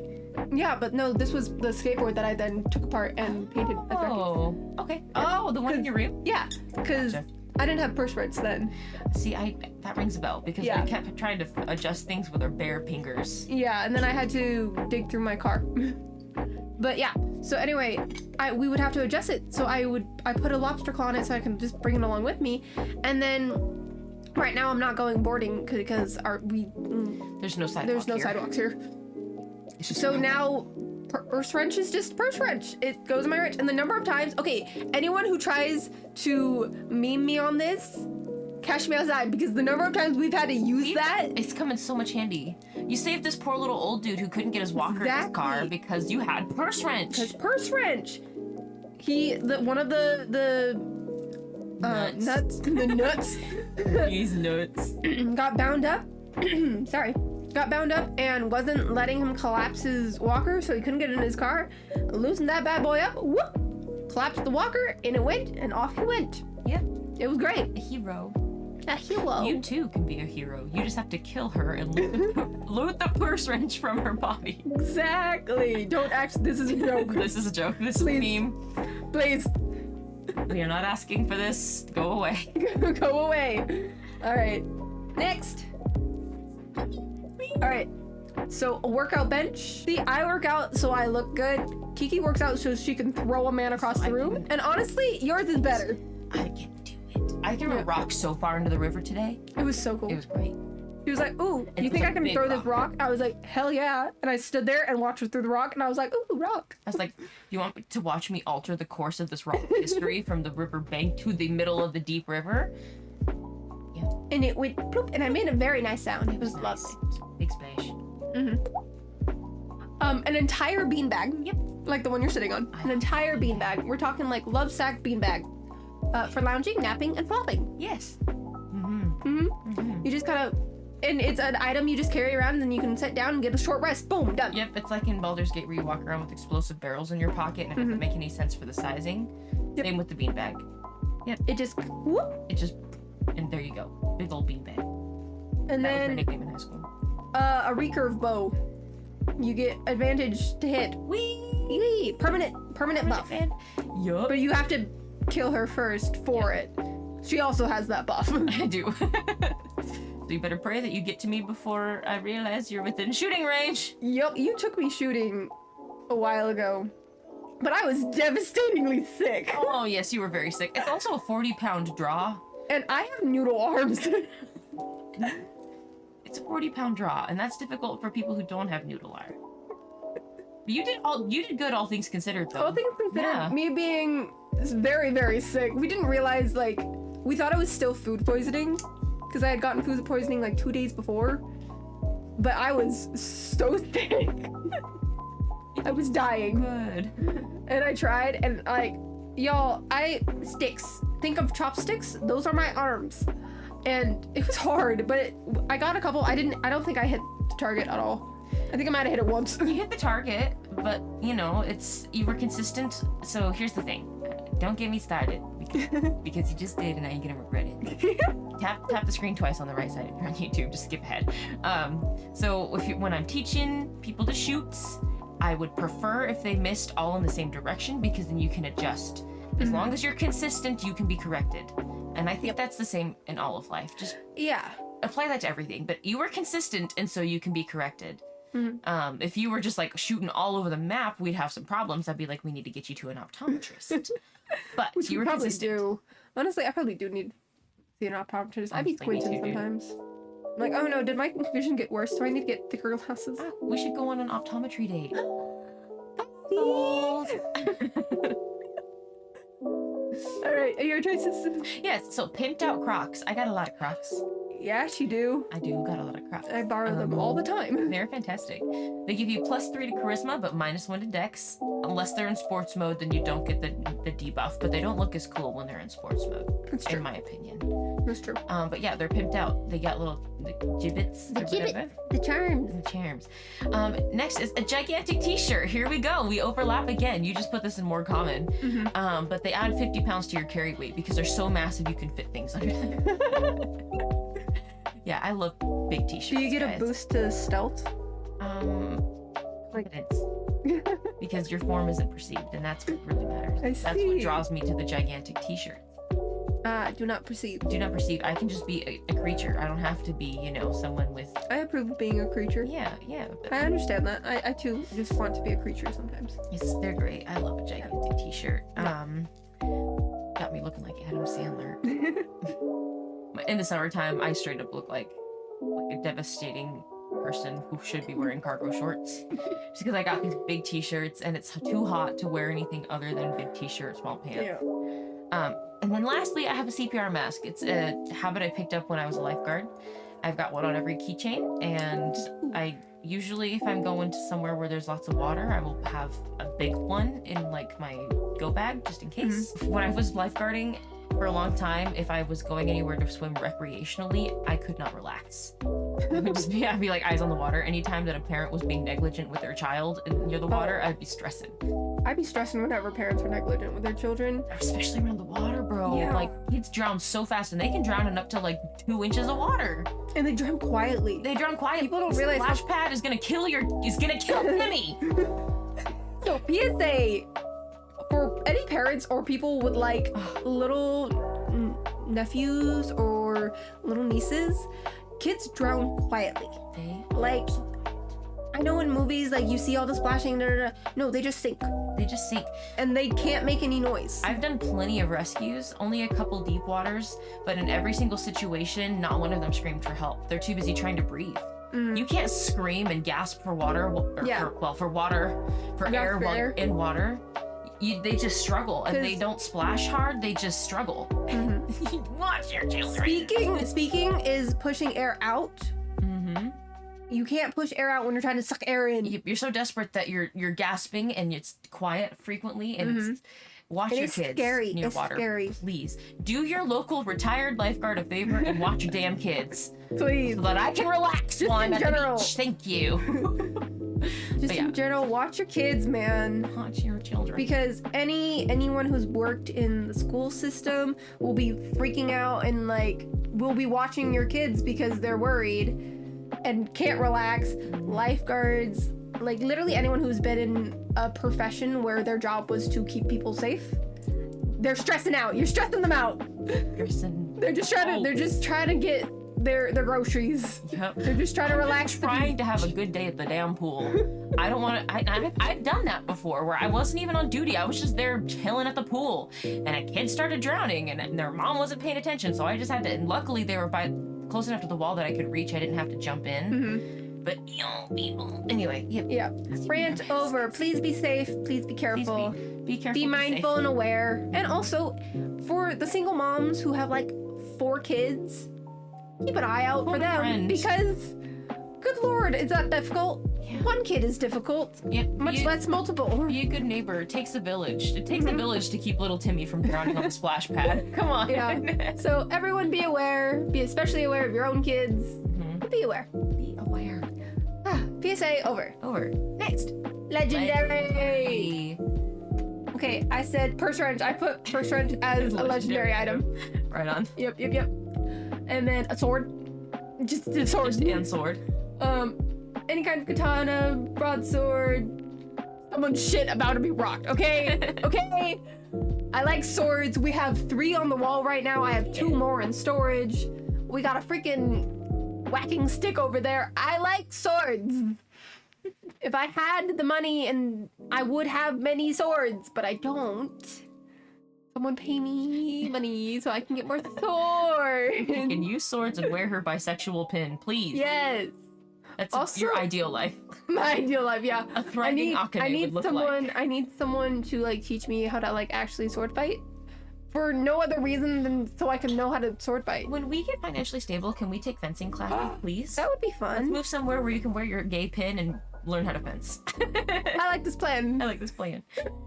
Yeah, but no, this was the skateboard that I then took apart and painted. Oh, okay. Oh, the one in your room? Yeah, because I didn't have purse wrench then. See, that rings a bell because we kept trying to adjust things with our bare fingers. Yeah, and then I had to dig through my car. But yeah, so anyway, we would have to adjust it. So I put a lobster claw on it so I can just bring it along with me. And then right now I'm not going boarding because there's no sidewalk. There's no sidewalks here. So now purse wrench is just purse wrench. It goes in my wrench. And the number of times, okay, anyone who tries to meme me on this, cash me outside, because the number of times we've had to use that. It's come in so much handy. You saved this poor little old dude who couldn't get his walker in his car because you had purse wrench. Because purse wrench. One of the nuts. The nuts. He's nuts. Got bound up. Sorry. Got bound up and wasn't letting him collapse his walker, so he couldn't get in his car. Loosened that bad boy up. Whoop! Collapsed the walker, and it went, and off he went. Yeah. It was great. A hero. A hero. You too can be a hero. You just have to kill her and loot the purse wrench from her body. Exactly. Don't act. This is a joke. This is a joke. This is a meme. Please. We are not asking for this. Go away. Go away. All right. Next. All right. So a workout bench. See, I work out so I look good. Kiki works out so she can throw a man across the room. And honestly, yours is better. I can do it. I threw a rock so far into the river today. It was so cool. It was great. She was like, ooh, you think I can throw this rock? I was like, hell yeah. And I stood there and watched her through the rock, and I was like, ooh, rock. I was like, you want to watch me alter the course of this rock history from the river bank to the middle of the deep river? Yeah. And it went bloop, and I made a very nice sound. It was lovely. Big splash. An entire beanbag. Yep. Like the one you're sitting on. An entire beanbag. We're talking like love sack beanbag. For lounging, napping, and flopping. Yes. You just kind of, and it's an item you just carry around, and then you can sit down and get a short rest. Boom, done. Yep, it's like in Baldur's Gate where you walk around with explosive barrels in your pocket and it doesn't make any sense for the sizing. Yep. Same with the beanbag. Yep. It just, whoop. It just, and there you go. Big old beanbag. And that then, was my nickname in high school. a recurve bow. You get advantage to hit. Wee! Permanent buff. Yup. But you have to kill her first for it. She also has that buff. I do. So you better pray that you get to me before I realize you're within shooting range. Yup, you took me shooting a while ago. But I was devastatingly sick. Oh, yes, you were very sick. It's also a 40-pound draw. And I have noodle arms. It's a 40-pound draw, and that's difficult for people who don't have noodle arm. But you did good, all things considered, though. All things considered, Yeah. me being very, very sick, we didn't realize, like, we thought it was still food poisoning, because I had gotten food poisoning, like, 2 days before. But I was so sick. I was dying. Good. And I tried, and, like, y'all, sticks. Think of chopsticks? Those are my arms. And it was hard, but I got a couple. I don't think I hit the target at all. I think I might have hit it once. You hit the target, but, you know, you were consistent. So here's the thing. Don't get me started, because you just did, and now you're gonna regret it. Tap the screen twice on the right side if you're on YouTube. Just skip ahead. So when I'm teaching people to shoot, I would prefer if they missed all in the same direction, because then you can adjust. As long as you're consistent, you can be corrected. And I think that's the same in all of life. Just apply that to everything. But you were consistent, and so you can be corrected. If you were just like shooting all over the map, we'd have some problems. I'd be like, we need to get you to an optometrist. But Which you were probably consistent. do. Honestly, I probably do need to see an optometrist. I'd be Honestly, me squinting too, dude. sometimes. I'm like, oh no, did my vision get worse? Do I need to get thicker glasses? We should go on an optometry date. Alright, your choices. Yes, so pimped out Crocs. I got a lot of Crocs. Yes, you do. I do got a lot of Crocs. I borrow them all the time. They're fantastic. They give you +3 to charisma, but -1 to dex. Unless they're in sports mode, then you don't get the debuff, but they don't look as cool when they're in sports mode, That's true. in my opinion. That's true. But yeah, they're pimped out. They got little gibbets. or whatever. The charms. The charms. Next is a gigantic t-shirt. Here we go. We overlap again. You just put this in more common. But they add 50 pounds to your carry weight because they're so massive you can fit things under them. Yeah, I love big t-shirts. Do you get guys. a boost to stealth? Confidence. Because your form isn't perceived, and that's what really matters. I That's what see. draws me to the gigantic t-shirt. Do not perceive. Do not perceive. I can just be a creature. I don't have to be, you know, someone with. I approve of being a creature. Yeah. I understand that. I too just want to be a creature sometimes. Yes, they're great. I love a gigantic t-shirt. Got me looking like Adam Sandler. In the summertime, I straight up look like a devastating person who should be wearing cargo shorts. Just because I got these big t-shirts and it's too hot to wear anything other than big t-shirt, small pants. And then lastly, I have a CPR mask. It's a habit I picked up when I was a lifeguard. I've got one on every keychain, and I usually, if I'm going to somewhere where there's lots of water, I will have a big one in like my go bag just in case. When I was lifeguarding for a long time, if I was going anywhere to swim recreationally, I could not relax. It would just be, I'd be like eyes on the water. Anytime that a parent was being negligent with their child near the water, I'd be stressing. I'd be stressing whenever parents are negligent with their children. Especially around the water, bro. Yeah. Like, kids drown so fast, and they can drown in up to like 2 inches of water. And they drown quietly. They drown quietly. People don't realize how- splash pad is gonna kill Timmy. So PSA for any parents or people with like little nephews or little nieces, kids drown quietly. Like, I know in movies, like, you see all the splashing, no, they just sink. They just sink. And they can't make any noise. I've done plenty of rescues, only a couple deep waters, but in every single situation, not one of them screamed for help. They're too busy trying to breathe. You can't scream and gasp for water, for air while you're in water. They just struggle, and they don't splash hard, they just struggle. Watch your children. Speaking is pushing air out. You can't push air out when you're trying to suck air in. You're so desperate that you're gasping, and it's quiet frequently, and watch your kids near water. Scary. Please do your local retired lifeguard a favor and watch your damn kids, Please. so that I can relax while I'm in at general. the beach. Thank you. Just in general, watch your kids, man. Watch your children. Because anyone who's worked in the school system will be freaking out and like will be watching your kids because they're worried and can't relax. Lifeguards, like literally anyone who's been in a profession where their job was to keep people safe, they're stressing out. You're stressing them out. They're just trying to get their groceries. Yep. They're just trying to relax. Trying to have a good day at the damn pool. I don't want to. I've done that before, where I wasn't even on duty. I was just there chilling at the pool, and a kid started drowning, and their mom wasn't paying attention, so I just had to. And luckily, they were close enough to the wall that I could reach. I didn't have to jump in. But people. Anyway, yeah. Rant over. Please be safe. Please be careful. Be careful. Be mindful and aware. And also, for the single moms who have like 4 kids, keep an eye out for them because, good lord, is that difficult? Yeah. 1 kid is difficult. Yep. Much less multiple. Be a good neighbor. It takes a village. It takes a village to keep little Timmy from drowning on the splash pad. Come on. Yeah. So everyone, be aware. Be especially aware of your own kids. Be aware. Be aware. PSA over. Next. Legendary. Okay, I said purse wrench. I put purse wrench as a legendary item. Right on. Yep. And then a sword. Just a sword. And sword. Any kind of katana, broadsword. Someone's shit about to be rocked. Okay. Okay. I like swords. We have 3 on the wall right now. I have 2 more in storage. We got a freaking whacking stick over there. I like swords. If I had the money, and I would have many swords, but I don't. Someone pay me money so I can get more swords. You can use swords and wear her bisexual pin, please. Yes. That's also your ideal life. My ideal life, yeah. A thriving Akane would look like. I need someone to like teach me how to like actually sword fight. For no other reason than so I can know how to sword fight. When we get financially stable, can we take fencing classes, please? That would be fun. Let's move somewhere where you can wear your gay pin and learn how to fence. I like this plan.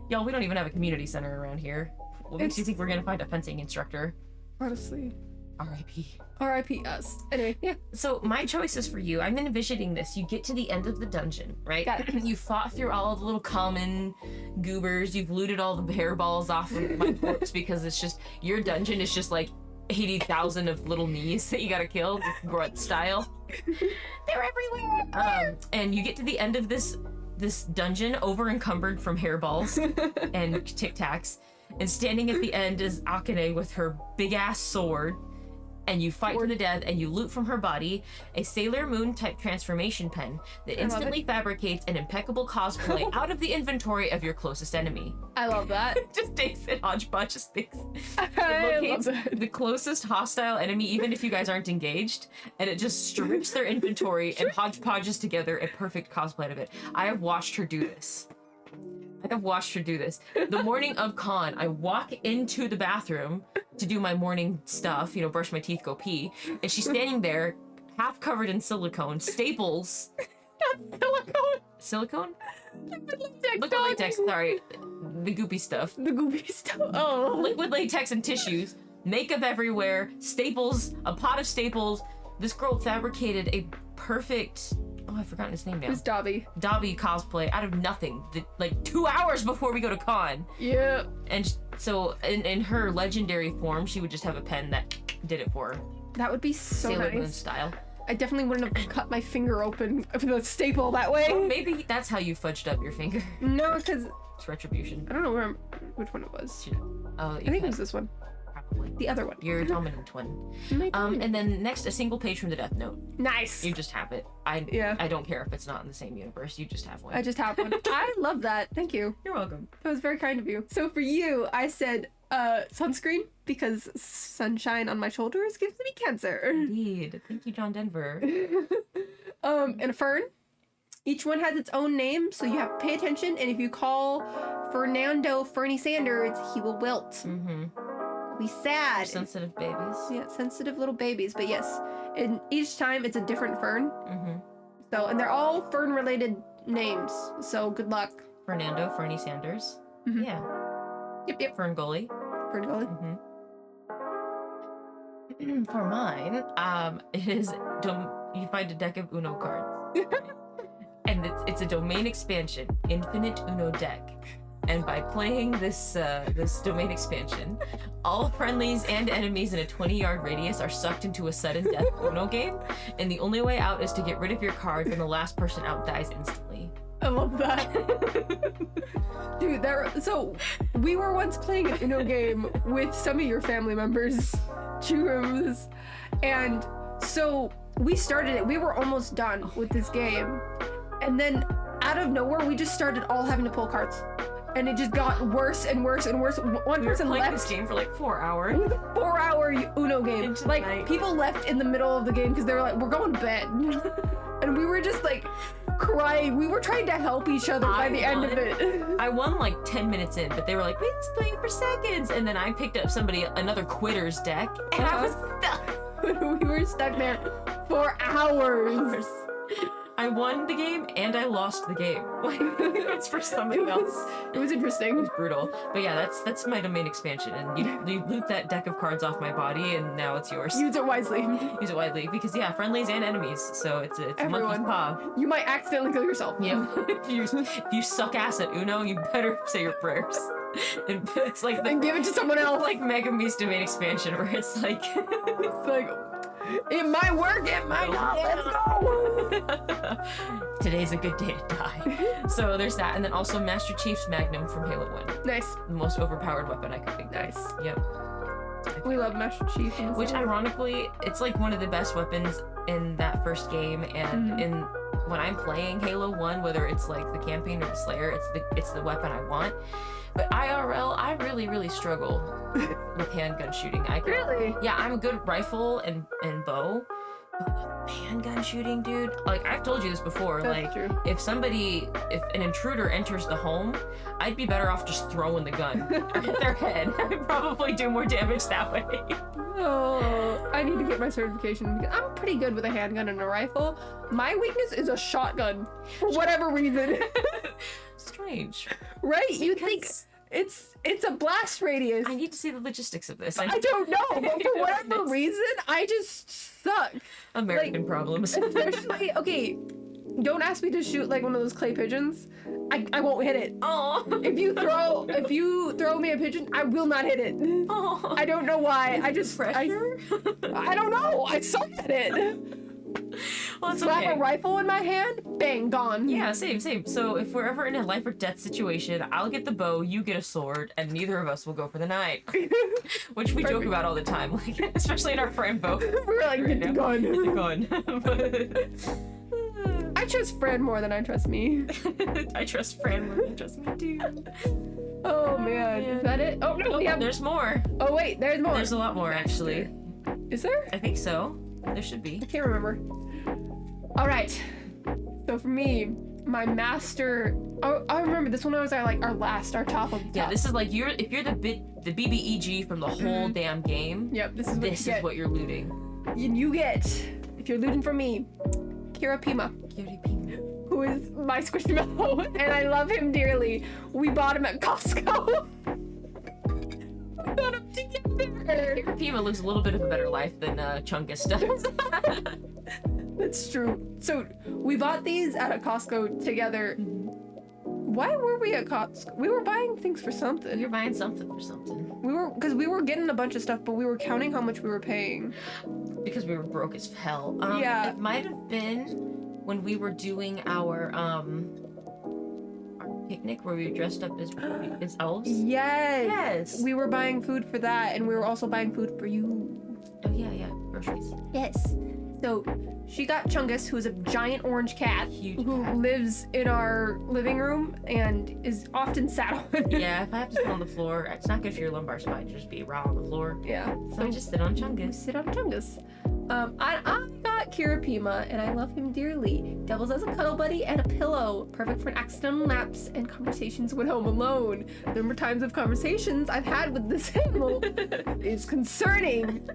Y'all, we don't even have a community center around here. What makes you think we're gonna find a fencing instructor? Honestly. R.I.P. R.I.P. us. Anyway, yeah. So my choices for you, I'm envisioning this. You get to the end of the dungeon, right? Got it. You fought through all of the little common goobers. You've looted all the hairballs off of my corpse because it's just, your dungeon is just like 80,000 of little knees that you gotta kill, grunt style. They're everywhere! And you get to the end of this dungeon, over encumbered from hairballs and Tic Tacs, and standing at the end is Akane with her big ass sword, and you fight to the death, and you loot from her body a Sailor Moon type transformation pen that instantly fabricates an impeccable cosplay out of the inventory of your closest enemy. I love that. Just takes it hodgepodge things. I It locates love it. the closest hostile enemy, even if you guys aren't engaged, and it just strips their inventory and hodgepodges together a perfect cosplay of it. I have watched her do this. The morning of con, I walk into the bathroom to do my morning stuff, brush my teeth, go pee, and she's standing there, half covered in silicone, staples. Not silicone. Silicone? Liquid latex, sorry. The goopy stuff. Oh. Liquid latex and tissues, makeup everywhere, staples, a pot of staples. This girl fabricated a perfect... Oh, I've forgotten his name now. It's Dobby. Dobby cosplay out of nothing. Like 2 hours before we go to con. Yeah. And so in her legendary form, she would just have a pen that did it for her. That would be so Sailor Moon nice. style. I definitely wouldn't have cut my finger open with a staple that way. Well, maybe that's how you fudged up your finger. No, because... It's retribution. I don't know which one it was. Oh, I think it was this one. Probably. The other one. Your dominant one. And then next, a single page from the Death Note. Nice. You just have it. I don't care if it's not in the same universe. You just have one. I just have one. I love that. Thank you. You're welcome. That was very kind of you. So for you, I said sunscreen because sunshine on my shoulders gives me cancer. Indeed. Thank you, John Denver. And a fern. Each one has its own name, so you have to pay attention. And if you call Fernando Fernie Sanders, he will wilt. Mm-hmm. Be sad. Sensitive babies. Yeah, sensitive little babies. But yes, and each time it's a different fern. Mm-hmm. So, and they're all fern-related names. So good luck. Fernando Fernie Sanders. Mm-hmm. Yeah. Yep. Ferngully. Ferngully. Mm-hmm. For mine, it is you find a deck of Uno cards, and it's a domain expansion, Infinite Uno deck. And by playing this domain expansion, all friendlies and enemies in a 20-yard radius are sucked into a sudden death Uno game, and the only way out is to get rid of your card when the last person out dies instantly. I love that. Dude, so we were once playing an Uno game with some of your family members. Do you remember this? And so we started it. We were almost done with this game. And then out of nowhere, we just started all having to pull cards. And it just got worse and worse and worse. One person playing left. this game for like 4 hours. It was a 4-hour Uno game. Into Like, the night. people left in the middle of the game because they were like, we're going to bed. And we were just like crying. We were trying to help each other by the end of it. I won like 10 minutes in, but they were like, wait, it's playing for seconds. And then I picked up another quitter's deck, and I was stuck. We were stuck there for hours. I won the game and I lost the game. Like, it's for something else. It was It interesting. was brutal. But yeah, that's my domain expansion. And you loot that deck of cards off my body, and now it's yours. Use it wisely. Use it widely because yeah, friendlies and enemies. So it's a monkey's Everyone. paw. You might accidentally kill yourself. Yep. if you suck ass at Uno, you better say your prayers. And it's like And give it to someone else. like Mega Me's domain expansion where it's like It's like, it might work, it might not. Let's go. today's a good day to die. So there's that, and then also Master Chief's Magnum from Halo 1. Nice. The most overpowered weapon I could think of. Nice. Yep. We love Master Chief. in this Which game. ironically, it's like one of the best weapons in that first game, and when I'm playing Halo 1, whether it's like the campaign or the Slayer, it's the weapon I want. But IRL, I really struggle with handgun shooting. Really? Yeah, I'm a good rifle and bow, but with handgun shooting, dude, like I've told you this before, That's like true. if an intruder enters the home, I'd be better off just throwing the gun at their head. I'd probably do more damage that way. Oh, I need to get my certification because I'm pretty good with a handgun and a rifle. My weakness is a shotgun for whatever reason. Strange. Right? You think Because it's a blast radius. I need to see the logistics of this. I don't know, but for whatever reason, I just suck. American problems. Especially, okay, don't ask me to shoot like one of those clay pigeons. I won't hit it. Oh. If you throw me a pigeon, I will not hit it. Oh. I don't know why. I just Pressure? I don't know. I suck at it. Well, it's Slap okay. a rifle in my hand, bang, gone. Yeah, same. So if we're ever in a life or death situation, I'll get the bow, you get a sword, and neither of us will go for the night. Which we joke Perfect. about all the time, like especially in our friend boat. We're like, Right get the now. gun. Get the gun. I trust Fred more than I trust me. I trust Fran more than I trust me too. Oh man, is that it? Oh no, we have. There's more. Oh wait, there's more. There's a lot more actually. Is there? I think so. There should be. I can't remember. All right. So for me, my master. Oh, I remember this one was our top of the top. Yeah, this is like if you're the BBEG from the whole damn game. Yep, this is what This you is get. what you're looting. You get, if you're looting from me, Kirapima, who is my squishmallow, and I love him dearly. We bought him at Costco. We got him together. Pima lives a little bit of a better life than Chungus does. That's true. So we bought these at a Costco together. Why were we at Costco? We were buying things for something. You're buying something for something. Because we were getting a bunch of stuff, but we were counting how much we were paying. Because we were broke as hell. Yeah. It might have been when we were doing our picnic where we were dressed up as elves. Yes. Yes. We were buying food for that, and we were also buying food for you. Oh yeah, groceries. Yes. So she got Chungus, who is a giant orange cat Huge who cat. lives in our living room and is often sat on. Yeah, if I have to sit on the floor, it's not good for your lumbar spine to just be raw on the floor. Yeah. So I just sit on Chungus. sit on Chungus. I got Kirapima, and I love him dearly. Doubles as a cuddle buddy and a pillow. Perfect for accidental naps and conversations when home alone. The number of times of conversations I've had with this animal is concerning.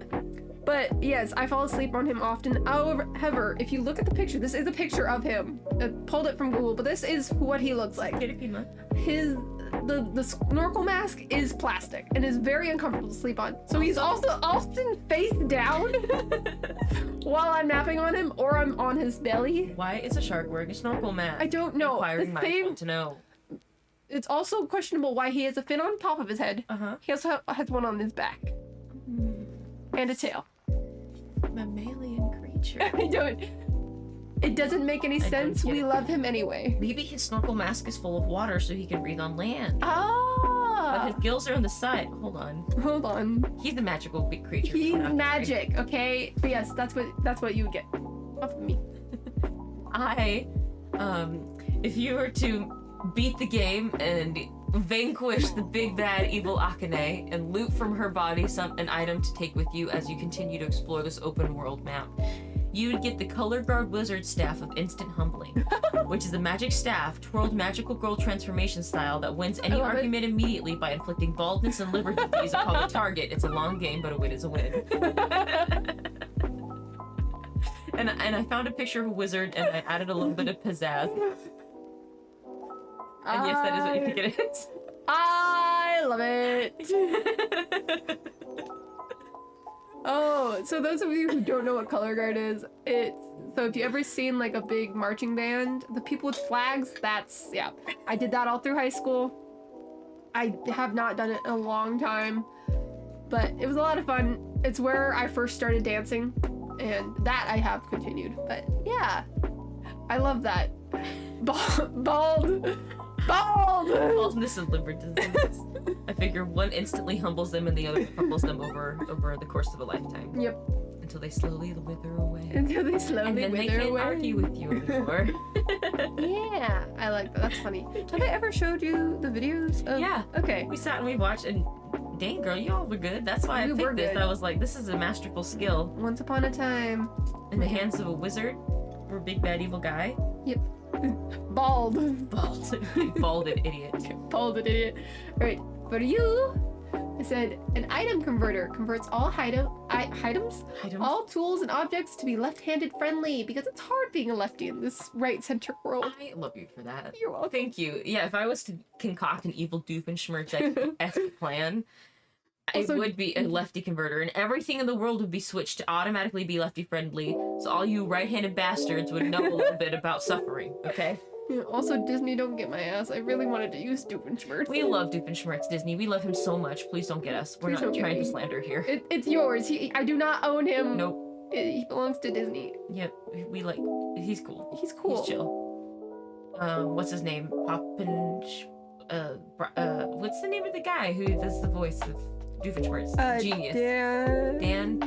But yes, I fall asleep on him often. However, if you look at the picture, this is a picture of him. I pulled it from Google, but this is what he looks like. Pima. The snorkel mask is plastic and is very uncomfortable to sleep on. So he's also often face down while I'm napping on him, or I'm on his belly. Why is a shark wearing a snorkel mask? I don't know. Inquiring The minds same- want to know. It's also questionable why he has a fin on top of his head. Uh-huh. He also has one on his back and a tail. Mammalian creature. I don't. It doesn't make any sense. We love him anyway. Maybe his snorkel mask is full of water so he can breathe on land. Ah! But his gills are on the side. Hold on. He's a magical big creature. He's magic, okay? But yes, that's what you would get. Off of me. If you were to beat the game and vanquish the big bad evil Akane and loot from her body an item to take with you as you continue to explore this open world map, you would get the Color Guard Wizard Staff of Instant Humbling, which is a magic staff, twirled magical girl transformation style that wins any argument immediately by inflicting baldness and liver disease upon the target. It's a long game, but a win is a win. And I found a picture of a wizard and I added a little bit of pizzazz. And yes, that is what you think it is. I love it. Oh, so those of you who don't know what color guard is, so if you ever seen like a big marching band, the people with flags, yeah. I did that all through high school. I have not done it in a long time, but it was a lot of fun. It's where I first started dancing, and that I have continued. But yeah, I love that. Baldness and liver disease. I figure one instantly humbles them and the other humbles them over the course of a lifetime. Yep. Until they slowly wither away. And then they can't argue with you anymore. Yeah, I like that. That's funny. Have I ever showed you the videos? Yeah. Okay. We sat and we watched, and dang girl, y'all were good. That's why I picked this. I was like, this is a masterful skill. Once upon a time. In the hands of a wizard or a big bad evil guy. Yep. Bald. Balded idiot. Balded idiot. Alright, for you, I said, an item converter converts all items, all tools and objects to be left-handed friendly, because it's hard being a lefty in this right-centric world. I love you for that. You're welcome. Thank you. Yeah, if I was to concoct an evil Doofenshmirtz-esque plan, it would be a lefty converter, and everything in the world would be switched to automatically be lefty friendly, so all you right-handed bastards would know a little bit about suffering, okay? Yeah, also, Disney, don't get my ass. I really wanted to use Doofenshmirtz. We love Doofenshmirtz, Disney. We love him so much. Please don't get us. We're not trying to slander here. It's yours. I do not own him. Nope. He belongs to Disney. Yeah, he's cool. He's cool. He's chill. What's his name? What's the name of the guy who does the voice of Doofenshmirtz? Genius. Dan.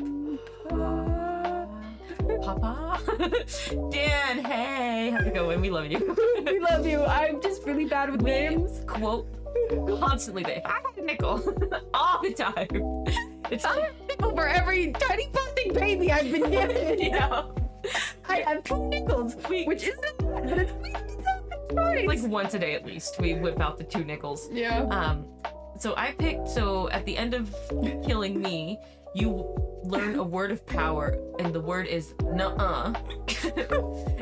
Papa? Dan, hey! How's it going? We love you. We love you. I'm just really bad with names. Quote constantly, babe. I had a nickel. All the time. It's I have a nickel for every tiny busting baby I've been given. Yeah. I have 2 nickels, which isn't bad, but it's nice. Like once a day at least, we whip out the 2 nickels. Yeah. So at the end of killing me, you learn a word of power, and the word is nuh-uh.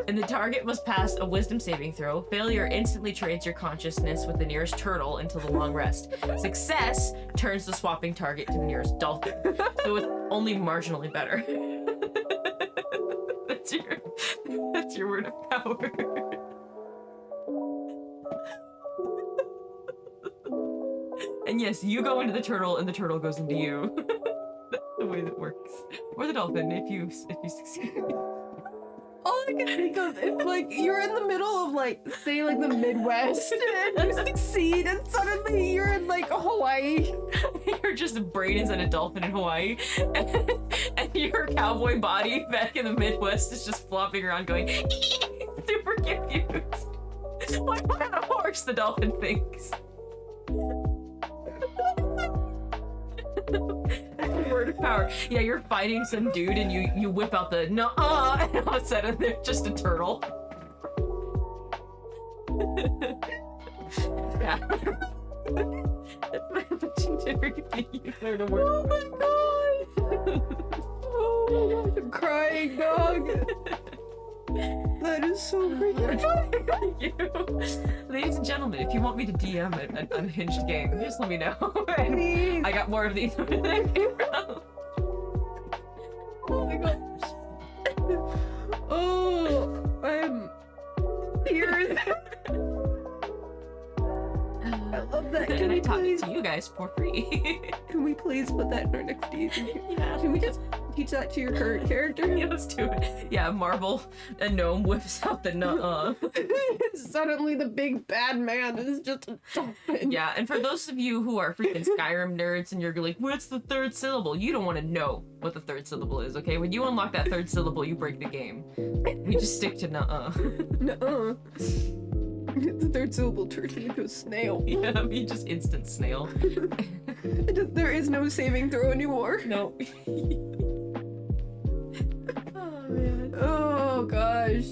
And the target must pass a wisdom saving throw. Failure instantly trades your consciousness with the nearest turtle until the long rest. Success turns the swapping target to the nearest dolphin. So it's only marginally better. That's your word of power. And yes, you go into the turtle and the turtle goes into you. That's the way that works. Or the dolphin if you succeed. All I can think of is like you're in the middle of like say like the Midwest and you succeed and suddenly you're in like Hawaii. You're just a brain is in a dolphin in Hawaii. And your cowboy body back in the Midwest is just flopping around going super confused. Like what kind of horse the dolphin thinks. Word of power. Yeah, you're fighting some dude and you whip out the nuh-uh and all of a sudden they're just a turtle. Yeah. That's what you do. You learn a word. Oh my god! Oh my god, I'm crying, dog. That is so freaking Thank you. Ladies and gentlemen, if you want me to DM an unhinged game, just let me know. Please. I got more of these where they came from. Oh my gosh. Oh, I'm tears. I love that. And I taught it to you guys for free. Can we please put that in our next season? Yeah. Can we just teach that to your current character? Yeah, let's do it. Yeah, Marvel, a gnome whips out the nuh-uh. Suddenly the big bad man is just a dolphin. Yeah, and for those of you who are freaking Skyrim nerds and you're like, what's the third syllable? You don't want to know what the third syllable is, okay? When you unlock that third syllable, you break the game. We just stick to nuh-uh. Nuh-uh. The third syllable turns me into a snail. Yeah, you just instant snail. There is no saving throw anymore. No. Oh, man. Oh, gosh.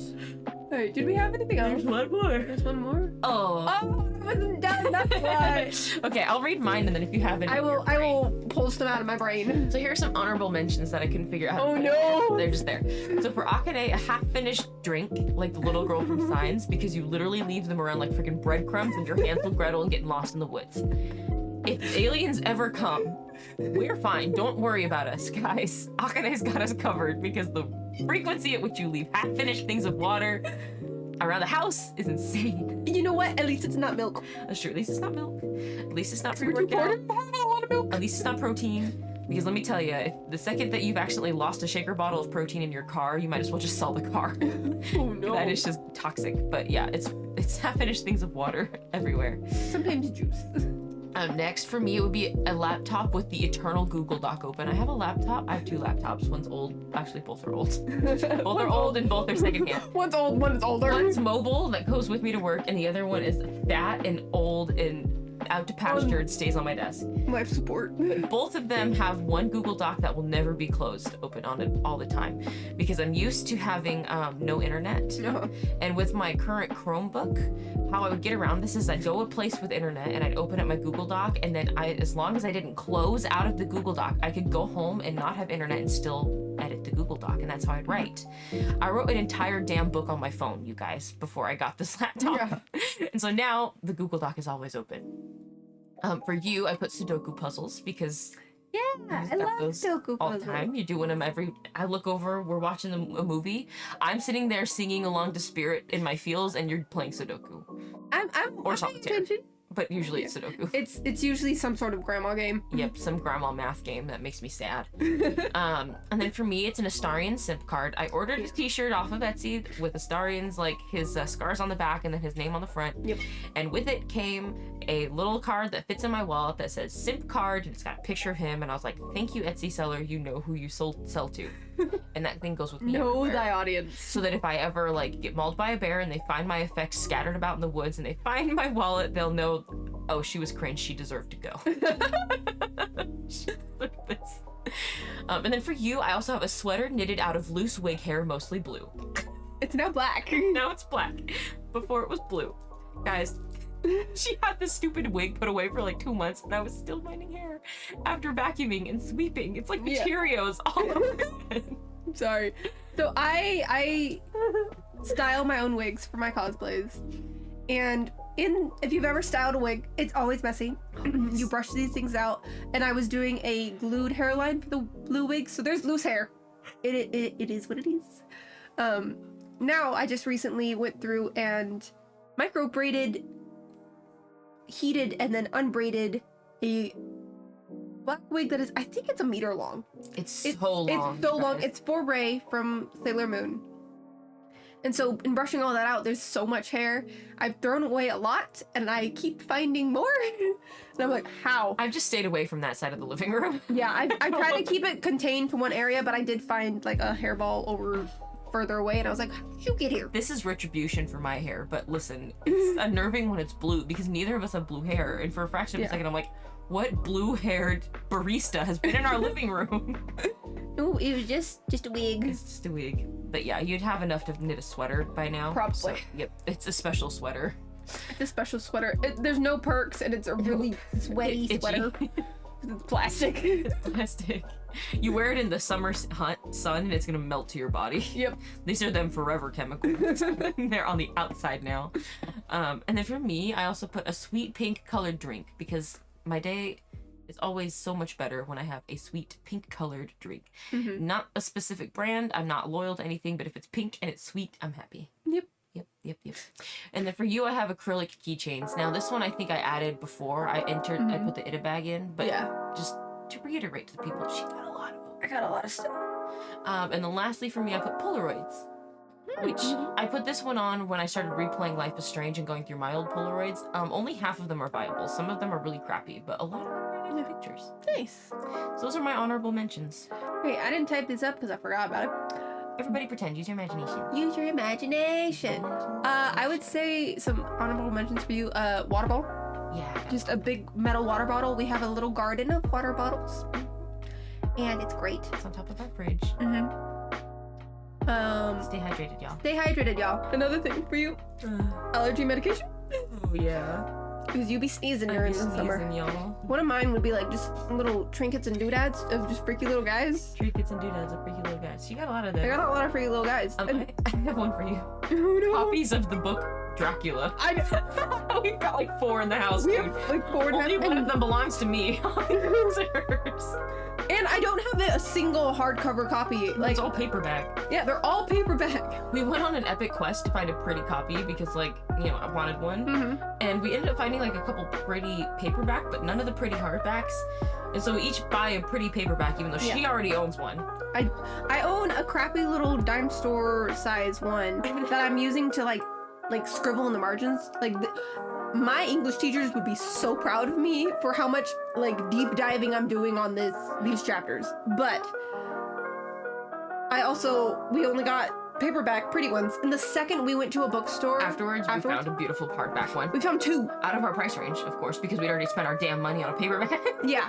Alright, did we have anything else? There's one more. There's one more? Oh. Oh, I wasn't done, that's why. Okay, I'll read mine, and then if you have any, I will pull some out of my brain. So here are some honorable mentions that I couldn't figure out how to Oh put. no! They're just there. So for Akane, a half-finished drink, like the little girl from Signs, because you literally leave them around like freaking breadcrumbs and your Hansel Gretel and getting lost in the woods. If aliens ever come, we're fine. Don't worry about us, guys. Akane's got us covered because the frequency at which you leave half-finished things of water around the house is insane. You know what? At least it's not milk. That's true. At least it's not milk. At least it's not We're too pre-workout. poor to have a lot of milk. At least it's not protein. Because let me tell you, if the second that you've accidentally lost a shaker bottle of protein in your car, you might as well just sell the car. Oh no. That is just toxic. But yeah, it's half-finished things of water everywhere. Sometimes juice. Next for me, it would be a laptop with the eternal Google Doc open. I have a laptop. I have two laptops. One's old. Actually, both are old. Both are old and both are secondhand. One's old, one's older. One's mobile that goes with me to work, and the other one is fat and old and out to pasture and stays on my desk. Life support. Both of them have one Google Doc that will never be closed open on it all the time because I'm used to having no internet. Uh-huh. And with my current Chromebook, how I would get around this is I'd go a place with internet and I'd open up my Google Doc, and then as long as I didn't close out of the Google Doc, I could go home and not have internet and still edit the Google Doc, and that's how I'd write. I wrote an entire damn book on my phone, you guys, before I got this laptop. Yeah. And so now the Google Doc is always open. For you, I put Sudoku puzzles because I love Sudoku all puzzles. the time. You're doing them I look over, we're watching a movie. I'm sitting there singing along to Spirit in my feels, and you're playing Sudoku. I'm Or solitaire. attention. But usually it's Sudoku. It's usually some sort of grandma game. Yep, some grandma math game that makes me sad. And then for me, it's an Astarion simp card. I ordered a t-shirt off of Etsy with Astarion's, like, his scars on the back and then his name on the front. Yep. And with it came a little card that fits in my wallet that says simp card, and it's got a picture of him, and I was like, thank you, Etsy seller, you know who you sell to. And that thing goes with me Know everywhere. thy audience. So that if I ever, like, get mauled by a bear and they find my effects scattered about in the woods and they find my wallet, they'll know, oh, she was cringe, she deserved to go. Look at this. And then for you, I also have a sweater knitted out of loose wig hair, mostly blue. It's now black. Now it's black. Before it was blue. Guys, she had this stupid wig put away for like 2 months, and I was still minding hair after vacuuming and sweeping. It's like the Cheerios all over again. I'm sorry. So I style my own wigs for my cosplays. And if you've ever styled a wig, it's always messy. You brush these things out, and I was doing a glued hairline for the blue wig, so there's loose hair. It is what it is. Now I just recently went through and micro braided, heated, and then unbraided a black wig that is, I think it's a meter long. It's so long. It's so long. It's for Ray from Sailor Moon. And so in brushing all that out, there's so much hair. I've thrown away a lot, and I keep finding more. And I'm like, how? I've just stayed away from that side of the living room. Yeah, I tried to keep it contained to one area, but I did find like a hairball over further away, and I was like, how did you get here? This is retribution for my hair, but listen, it's unnerving when it's blue because neither of us have blue hair, and for a fraction of a second I'm like, what blue-haired barista has been in our living room? No, it was just a wig. It's just a wig. But yeah, you'd have enough to knit a sweater by now. Probably. So, yep, it's a special sweater. It's a special sweater. There's no perks, and it's a really sweaty sweater. It's plastic. It's plastic. You wear it in the summer sun, and it's gonna melt to your body. Yep. These are them forever chemicals. They're on the outside now. And then for me, I also put a sweet pink colored drink because my day is always so much better when I have a sweet pink colored drink. Mm-hmm. Not a specific brand. I'm not loyal to anything, but if it's pink and it's sweet, I'm happy. Yep. Yep. And then for you, I have acrylic keychains. Now this one I think I added before I entered. I put the Ida bag in, but just to reiterate to the people, she got a lot of them. I got a lot of stuff. And then lastly for me, I put Polaroids, which I put this one on when I started replaying Life is Strange and going through my old Polaroids. Only half of them are viable. Some of them are really crappy, but a lot of them are really good pictures. Nice. So those are my honorable mentions. Wait, I didn't type this up because I forgot about it. Everybody pretend. Use your imagination. Use your imagination. I would say some honorable mentions for you. Water bottle. Yeah. Just a big metal water bottle. We have a little garden of water bottles. And it's great. It's on top of our fridge. Stay hydrated, y'all. Stay hydrated, y'all. Another thing for you. Allergy medication. Oh, yeah. Because you be sneezing during the summer. Y'all. One of mine would be like just little trinkets and doodads of just freaky little guys. Trinkets and doodads of freaky little guys. You got a lot of them. I got a lot of freaky little guys. I have one for you. Oh, no. Copies of the book Dracula. We've got like 4 in the house, We dude. have like 4 and a Only half. one of them belongs to me. It's hers. And I don't have a single hardcover copy. Like, It's all paperback. yeah, they're all paperback. We went on an epic quest to find a pretty copy because, like, you know, I wanted one. And we ended up finding like a couple pretty paperback, but none of the pretty hardbacks. And so we each buy a pretty paperback, even though she already owns one. I own a crappy little dime store size one that I'm using to like scribble in the margins. Like my English teachers would be so proud of me for how much like deep diving I'm doing on these chapters. But we only got paperback pretty ones. And the second we went to a bookstore Afterwards, we found a beautiful hardback one. we found 2 Out of our price range, of course, because we'd already spent our damn money on a paperback. Yeah.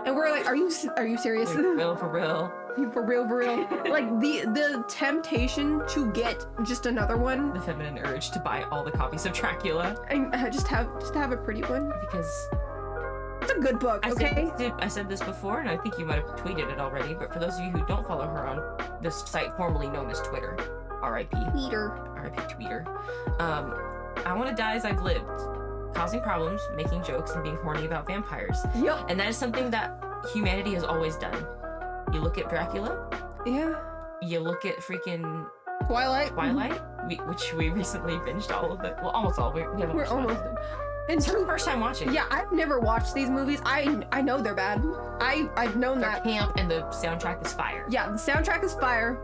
And we're like, are you serious? For real, for real. For real. Like the temptation to get just another one The feminine urge to buy all the copies of Dracula. and just have a pretty one. Because It's a good book, okay? I said this before, and I think you might have tweeted it already, but for those of you who don't follow her on this site formerly known as Twitter, R.I.P. Peter. R.I.P. Tweeter. I want to die as I've lived, causing problems, making jokes, and being horny about vampires. Yep. And that is something that humanity has always done. You look at Dracula, Yeah. you look at freaking Twilight. which we recently binged all of it. Well, almost all. We haven't We're watched all of almost it. done. And It's our first time watching. yeah, I've never watched these movies. I know they're bad. I've known They're that. camp, and the soundtrack is fire. Yeah, the soundtrack is fire.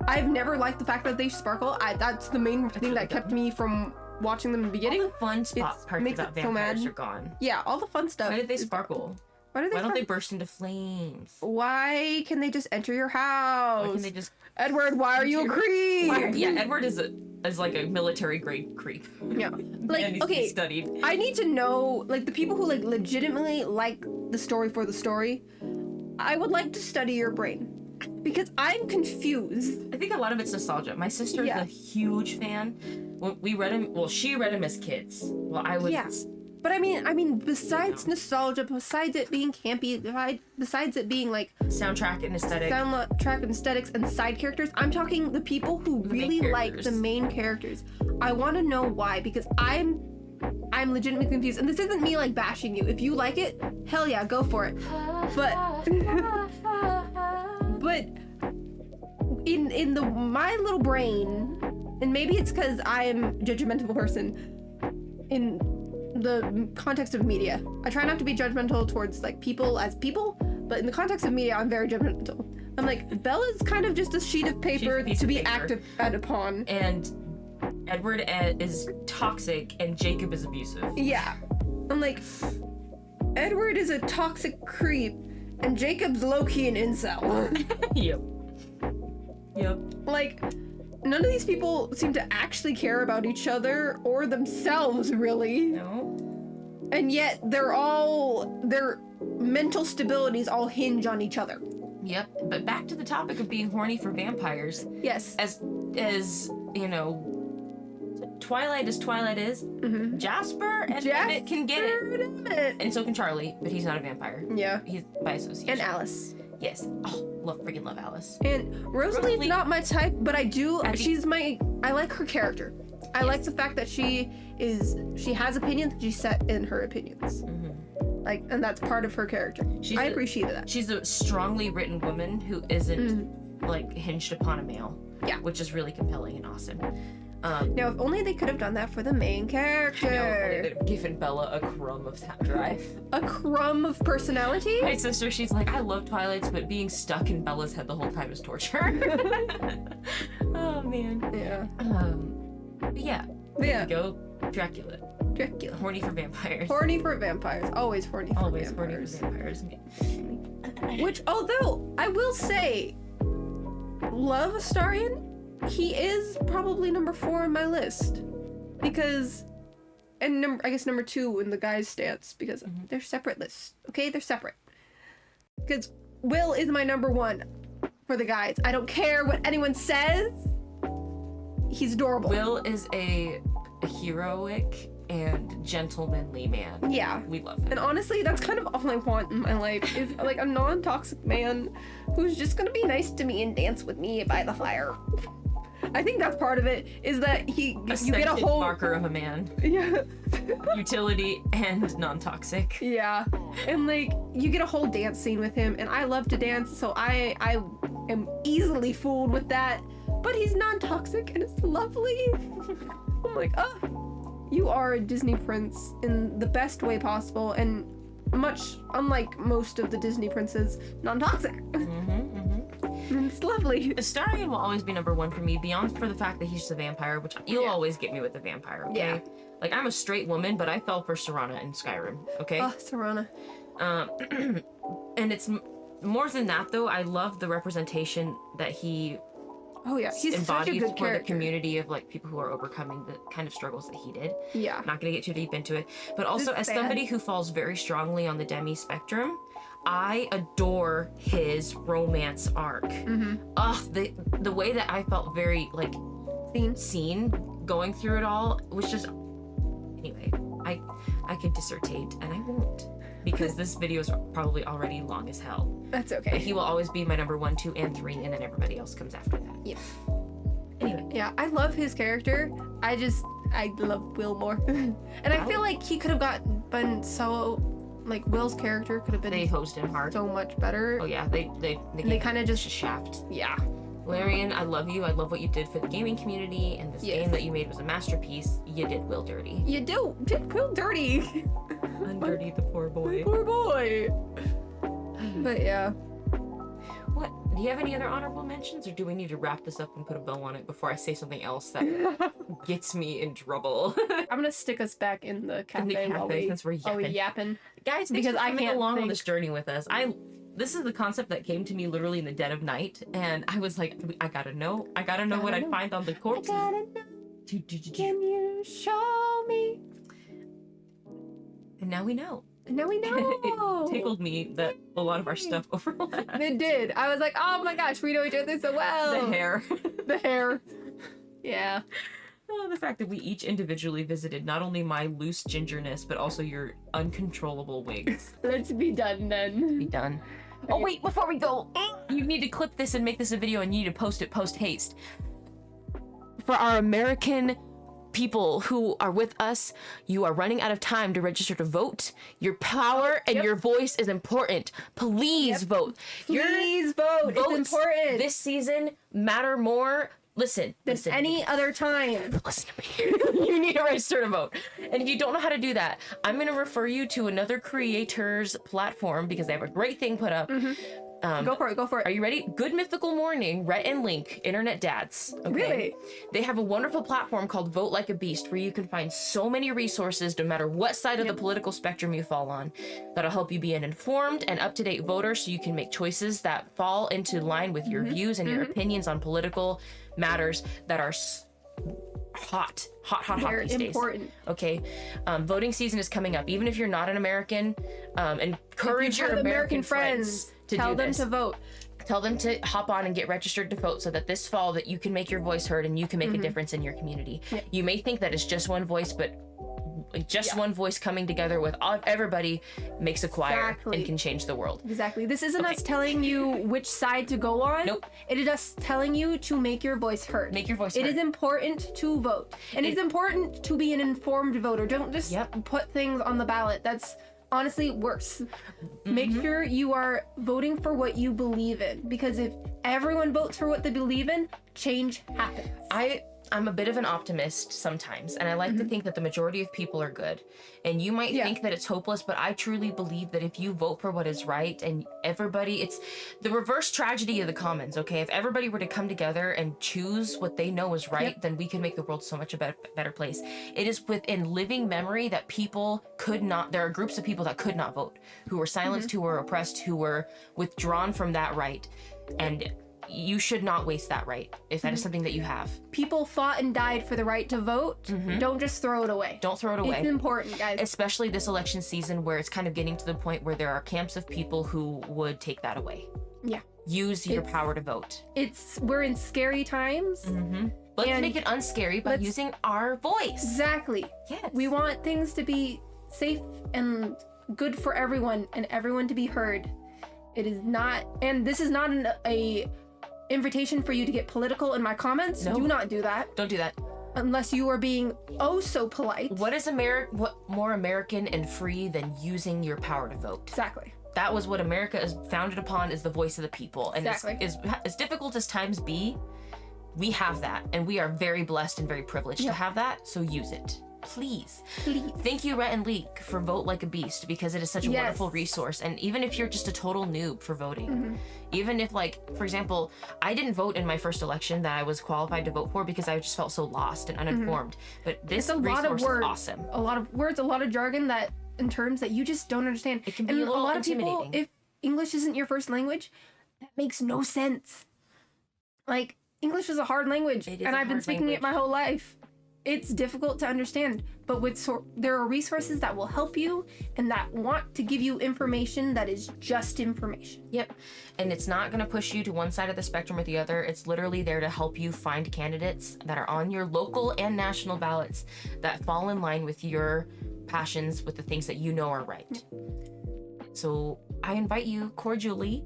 I've never liked the fact that they sparkle. That's the main thing really that kept me from watching them in the beginning. All the fun parts makes about it so vampires mad. are gone. Yeah, all the fun stuff. Why did they sparkle? Why Why don't they sparkle? burst into flames? Why can they just enter your house? Why can they just... Edward, why are you a creep? Yeah, Edward is like a military grade creep. Yeah. And Like, needs to be okay, studied. I need to know, like, the people who, like, legitimately like the story for the story, I would like to study your brain. Because I'm confused. I think a lot of it's nostalgia. My sister is Yeah. a huge fan. When we read him, well, she read him as kids. Well, I was... Yeah. But I mean, besides nostalgia, besides it being campy, besides it being, like, Soundtrack and aesthetic. soundtrack and aesthetics and side characters, I'm talking the people who The main really like characters. the main characters. I want to know why, because I'm legitimately confused. And this isn't me, like, bashing you. If you like it, hell yeah, go for it. But in my little brain, and maybe it's because I'm a judgmental person in the context of media. I try not to be judgmental towards like people as people, but in the context of media, I'm very judgmental. I'm like, Bella's kind of just a sheet of paper piece to of be paper. acted upon. And Edward is toxic and Jacob is abusive. Yeah. I'm like, Edward is a toxic creep and Jacob's low-key an incel. Yep. Like, none of these people seem to actually care about each other or themselves, really. No. And yet, their mental stabilities all hinge on each other. Yep. But back to the topic of being horny for vampires. Yes. As you know, Twilight as Twilight is, Jasper and Emmett can get it. And so can Charlie, but he's not a vampire. Yeah. He's by association. And Alice. Yes. Oh, freaking love Alice. And Rosalie's not my type, but I like her character. I Yes. like the fact that she has opinions, she's set in her opinions. Like, and that's part of her character. I appreciate that. She's a strongly written woman who isn't like hinged upon a male. Yeah. Which is really compelling and awesome. Now, if only they could have done that for the main character. No, only they'd have given Bella a crumb of tap drive. A crumb of personality? My sister, she's like, I love Twilights, but being stuck in Bella's head the whole time is torture. Oh, man. Yeah. But yeah. Yeah. There you go. Dracula. Dracula. Horny for vampires. Horny for vampires. Always horny for Always vampires. horny for vampires. Which, although, I will say, love Astarion, he is probably number 4 on my list. Because, and I guess number 2 in the guys' stance, because they're separate lists. Okay, they're separate. Because Will is my number 1 for the guys. I don't care what anyone says. He's adorable. Will is a heroic and gentlemanly man. Yeah. We love him. And honestly, that's kind of all I want in my life is like a non-toxic man who's just gonna be nice to me and dance with me by the fire. I think that's part of it, is that you get a whole marker of a man. Yeah. Utility and non-toxic. Yeah. And like you get a whole dance scene with him, and I love to dance, so I am easily fooled with that. But he's non-toxic and it's lovely. I'm like, oh, you are a Disney prince in the best way possible, and much unlike most of the Disney princes, non-toxic. And it's lovely. Astarion will always be number 1 for me, beyond for the fact that he's just a vampire, which you'll always get me with the vampire, okay? Yeah. Like, I'm a straight woman, but I fell for Serana in Skyrim, okay? Oh, Serana. And it's more than that, though. I love the representation that he Oh yeah, he's such a embodies good for character. the community of like people who are overcoming the kind of struggles that he did. Yeah. I'm not gonna get too deep into it, but also It's as sad. somebody who falls very strongly on the demi spectrum, I adore his romance arc. The way that I felt very like seen going through it all was just, anyway, I could dissertate and I won't, because this video is probably already long as hell. That's okay. But he will always be my number 1, 2, and 3, and then everybody else comes after that. Yeah. Anyway. Yeah, I love his character. I love Will more. And I feel like he could have been so, like, Will's character could have been They hosed him hard. so much better. Oh yeah, they kind of just shaft. Yeah. Larian, I love you. I love what you did for the gaming community, and this game that you made was a masterpiece. You did Will dirty. You did Will dirty. Undirty the poor boy. Poor boy. But yeah. What? Do you have any other honorable mentions, or do we need to wrap this up and put a bow on it before I say something else that gets me in trouble? I'm gonna stick us back in the cafe, while we since we're yapping. yapping. Guys, thanks Because for I coming can't along on think. this journey with us. This is the concept that came to me literally in the dead of night, and I was like, I gotta know what I'd find on the corpses. Can you show me? And now we know. And now we know. It tickled me that a lot of our stuff overlapped. It did. I was like, oh my gosh, we know each other so well. The hair. The hair. Yeah. Oh, the fact that we each individually visited not only my loose gingerness, but also your uncontrollable wigs. Let's be done then. Be done. Oh wait, before we go, you need to clip this and make this a video, and you need to post it post haste. For our American people who are with us, you are running out of time to register to vote. Your power and your voice is important. Please vote. Please vote. It's Votes important. this season matter more. Listen. Any other time. Listen to me. You need to register to vote. And if you don't know how to do that, I'm going to refer you to another creator's platform, because they have a great thing put up. Go for it. Are you ready? Good Mythical Morning, Rhett and Link, Internet Dads. Okay? Really? They have a wonderful platform called Vote Like a Beast, where you can find so many resources, no matter what side of the political spectrum you fall on, that'll help you be an informed and up-to-date voter, so you can make choices that fall into line with your views and your opinions on political matters that are hot They're these important. days. Okay, voting season is coming up. Even if you're not an American, encourage your American friends to tell do them this. to vote. Tell them to hop on and get registered to vote, so that this fall that you can make your voice heard and you can make a difference in your community. You may think that it's just one voice, but just one voice coming together with everybody makes a choir and can change the world. Exactly. This isn't us telling you which side to go on. Nope. It is us telling you to make your voice heard. Make your voice It heard. is important to vote. And it's important to be an informed voter. Don't just put things on the ballot. That's honestly worse. Make sure you are voting for what you believe in. Because if everyone votes for what they believe in, change happens. I'm a bit of an optimist sometimes, and I like to think that the majority of people are good. And you might think that it's hopeless, but I truly believe that if you vote for what is right and everybody, it's the reverse tragedy of the commons, okay? If everybody were to come together and choose what they know is right, then we can make the world so much a better place. It is within living memory that people could not, there are groups of people that could not vote, who were silenced, who were oppressed, who were withdrawn from that right. And you should not waste that right if that is something that you have. People fought and died for the right to vote. Don't just throw it away. Don't throw it away. It's important, guys. Especially this election season where it's kind of getting to the point where there are camps of people who would take that away. Yeah. Use your power to vote. We're in scary times. Let's make it unscary by using our voice. Exactly. Yes. We want things to be safe and good for everyone and everyone to be heard. It is not, and this is not a invitation for you to get political in my comments. No. Do not do that. Don't do that. Unless you are being oh so polite. What more American and free than using your power to vote? Exactly. That was what America is founded upon, is the voice of the people. And Exactly. as difficult as times be, we have that. And we are very blessed and very privileged to have that. So use it. Please. Thank you, Rhett and Leek, for Vote Like a Beast, because it is such a wonderful resource. And even if you're just a total noob for voting, even if, like, for example, I didn't vote in my first election that I was qualified to vote for because I just felt so lost and uninformed. But this resource is awesome. A lot of words, a lot of jargon that in terms that you just don't understand. It can be a little intimidating. People, if English isn't your first language, that makes no sense. Like, English is a hard language, and I've been speaking it my whole life. It's difficult to understand, but there are resources that will help you and that want to give you information that is just information. Yep. And it's not going to push you to one side of the spectrum or the other. It's literally there to help you find candidates that are on your local and national ballots that fall in line with your passions, with the things that you know are right. So I invite you cordially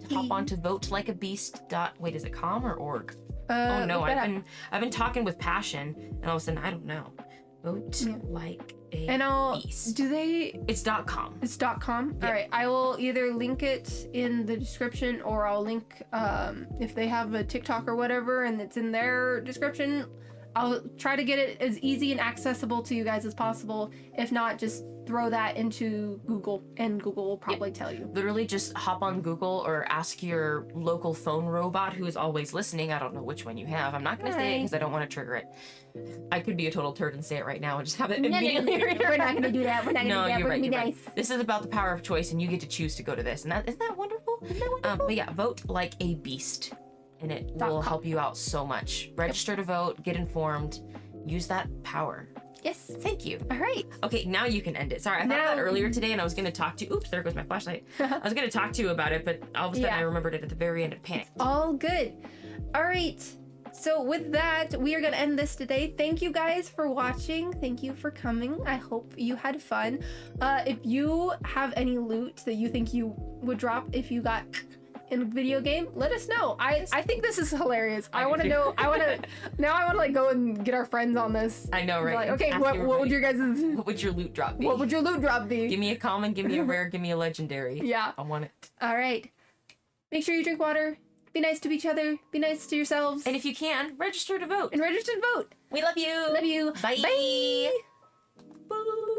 to hop on to votelikeabeast. Wait, is it com or org? Oh no, I've been talking with passion, and all of a sudden I don't know. Vote like a beast. It's .com. It's .com. Yeah. All right, I will either link it in the description, or I'll link if they have a TikTok or whatever, and it's in their description. I'll try to get it as easy and accessible to you guys as possible. If not, just throw that into Google, and Google will probably tell you. Literally just hop on Google or ask your local phone robot who is always listening. I don't know which one you have. I'm not going to say it because I don't want to trigger it. I could be a total turd and say it right now and just have it immediately. We're not going to do that. We're not going to do that. You're We're right. going to be You're nice. right. This is about the power of choice, and you get to choose to go to this. And isn't that wonderful? But yeah, vote like a beast, and it will help you out so much. Register to vote, get informed, use that power. Yes. Thank you. All right. Okay, now you can end it. Sorry, I thought that earlier today, and I was going to talk to you. Oops, there goes my flashlight. I was going to talk to you about it, but all of a sudden I remembered it at the very end and panicked. All good. All right. So with that, we are going to end this today. Thank you guys for watching. Thank you for coming. I hope you had fun. If you have any loot that you think you would drop if you got in a video game, let us know. I think this is hilarious. I want to know. I want to like go and get our friends on this. I know, right? Like, okay, what would your guys' what would your loot drop be? What would your loot drop be? Give me a common, give me a rare, give me a legendary. Yeah. I want it. All right. Make sure you drink water. Be nice to each other. Be nice to yourselves. And if you can, register to vote. And register to vote. We love you. Love you. Bye. Bye. Bye.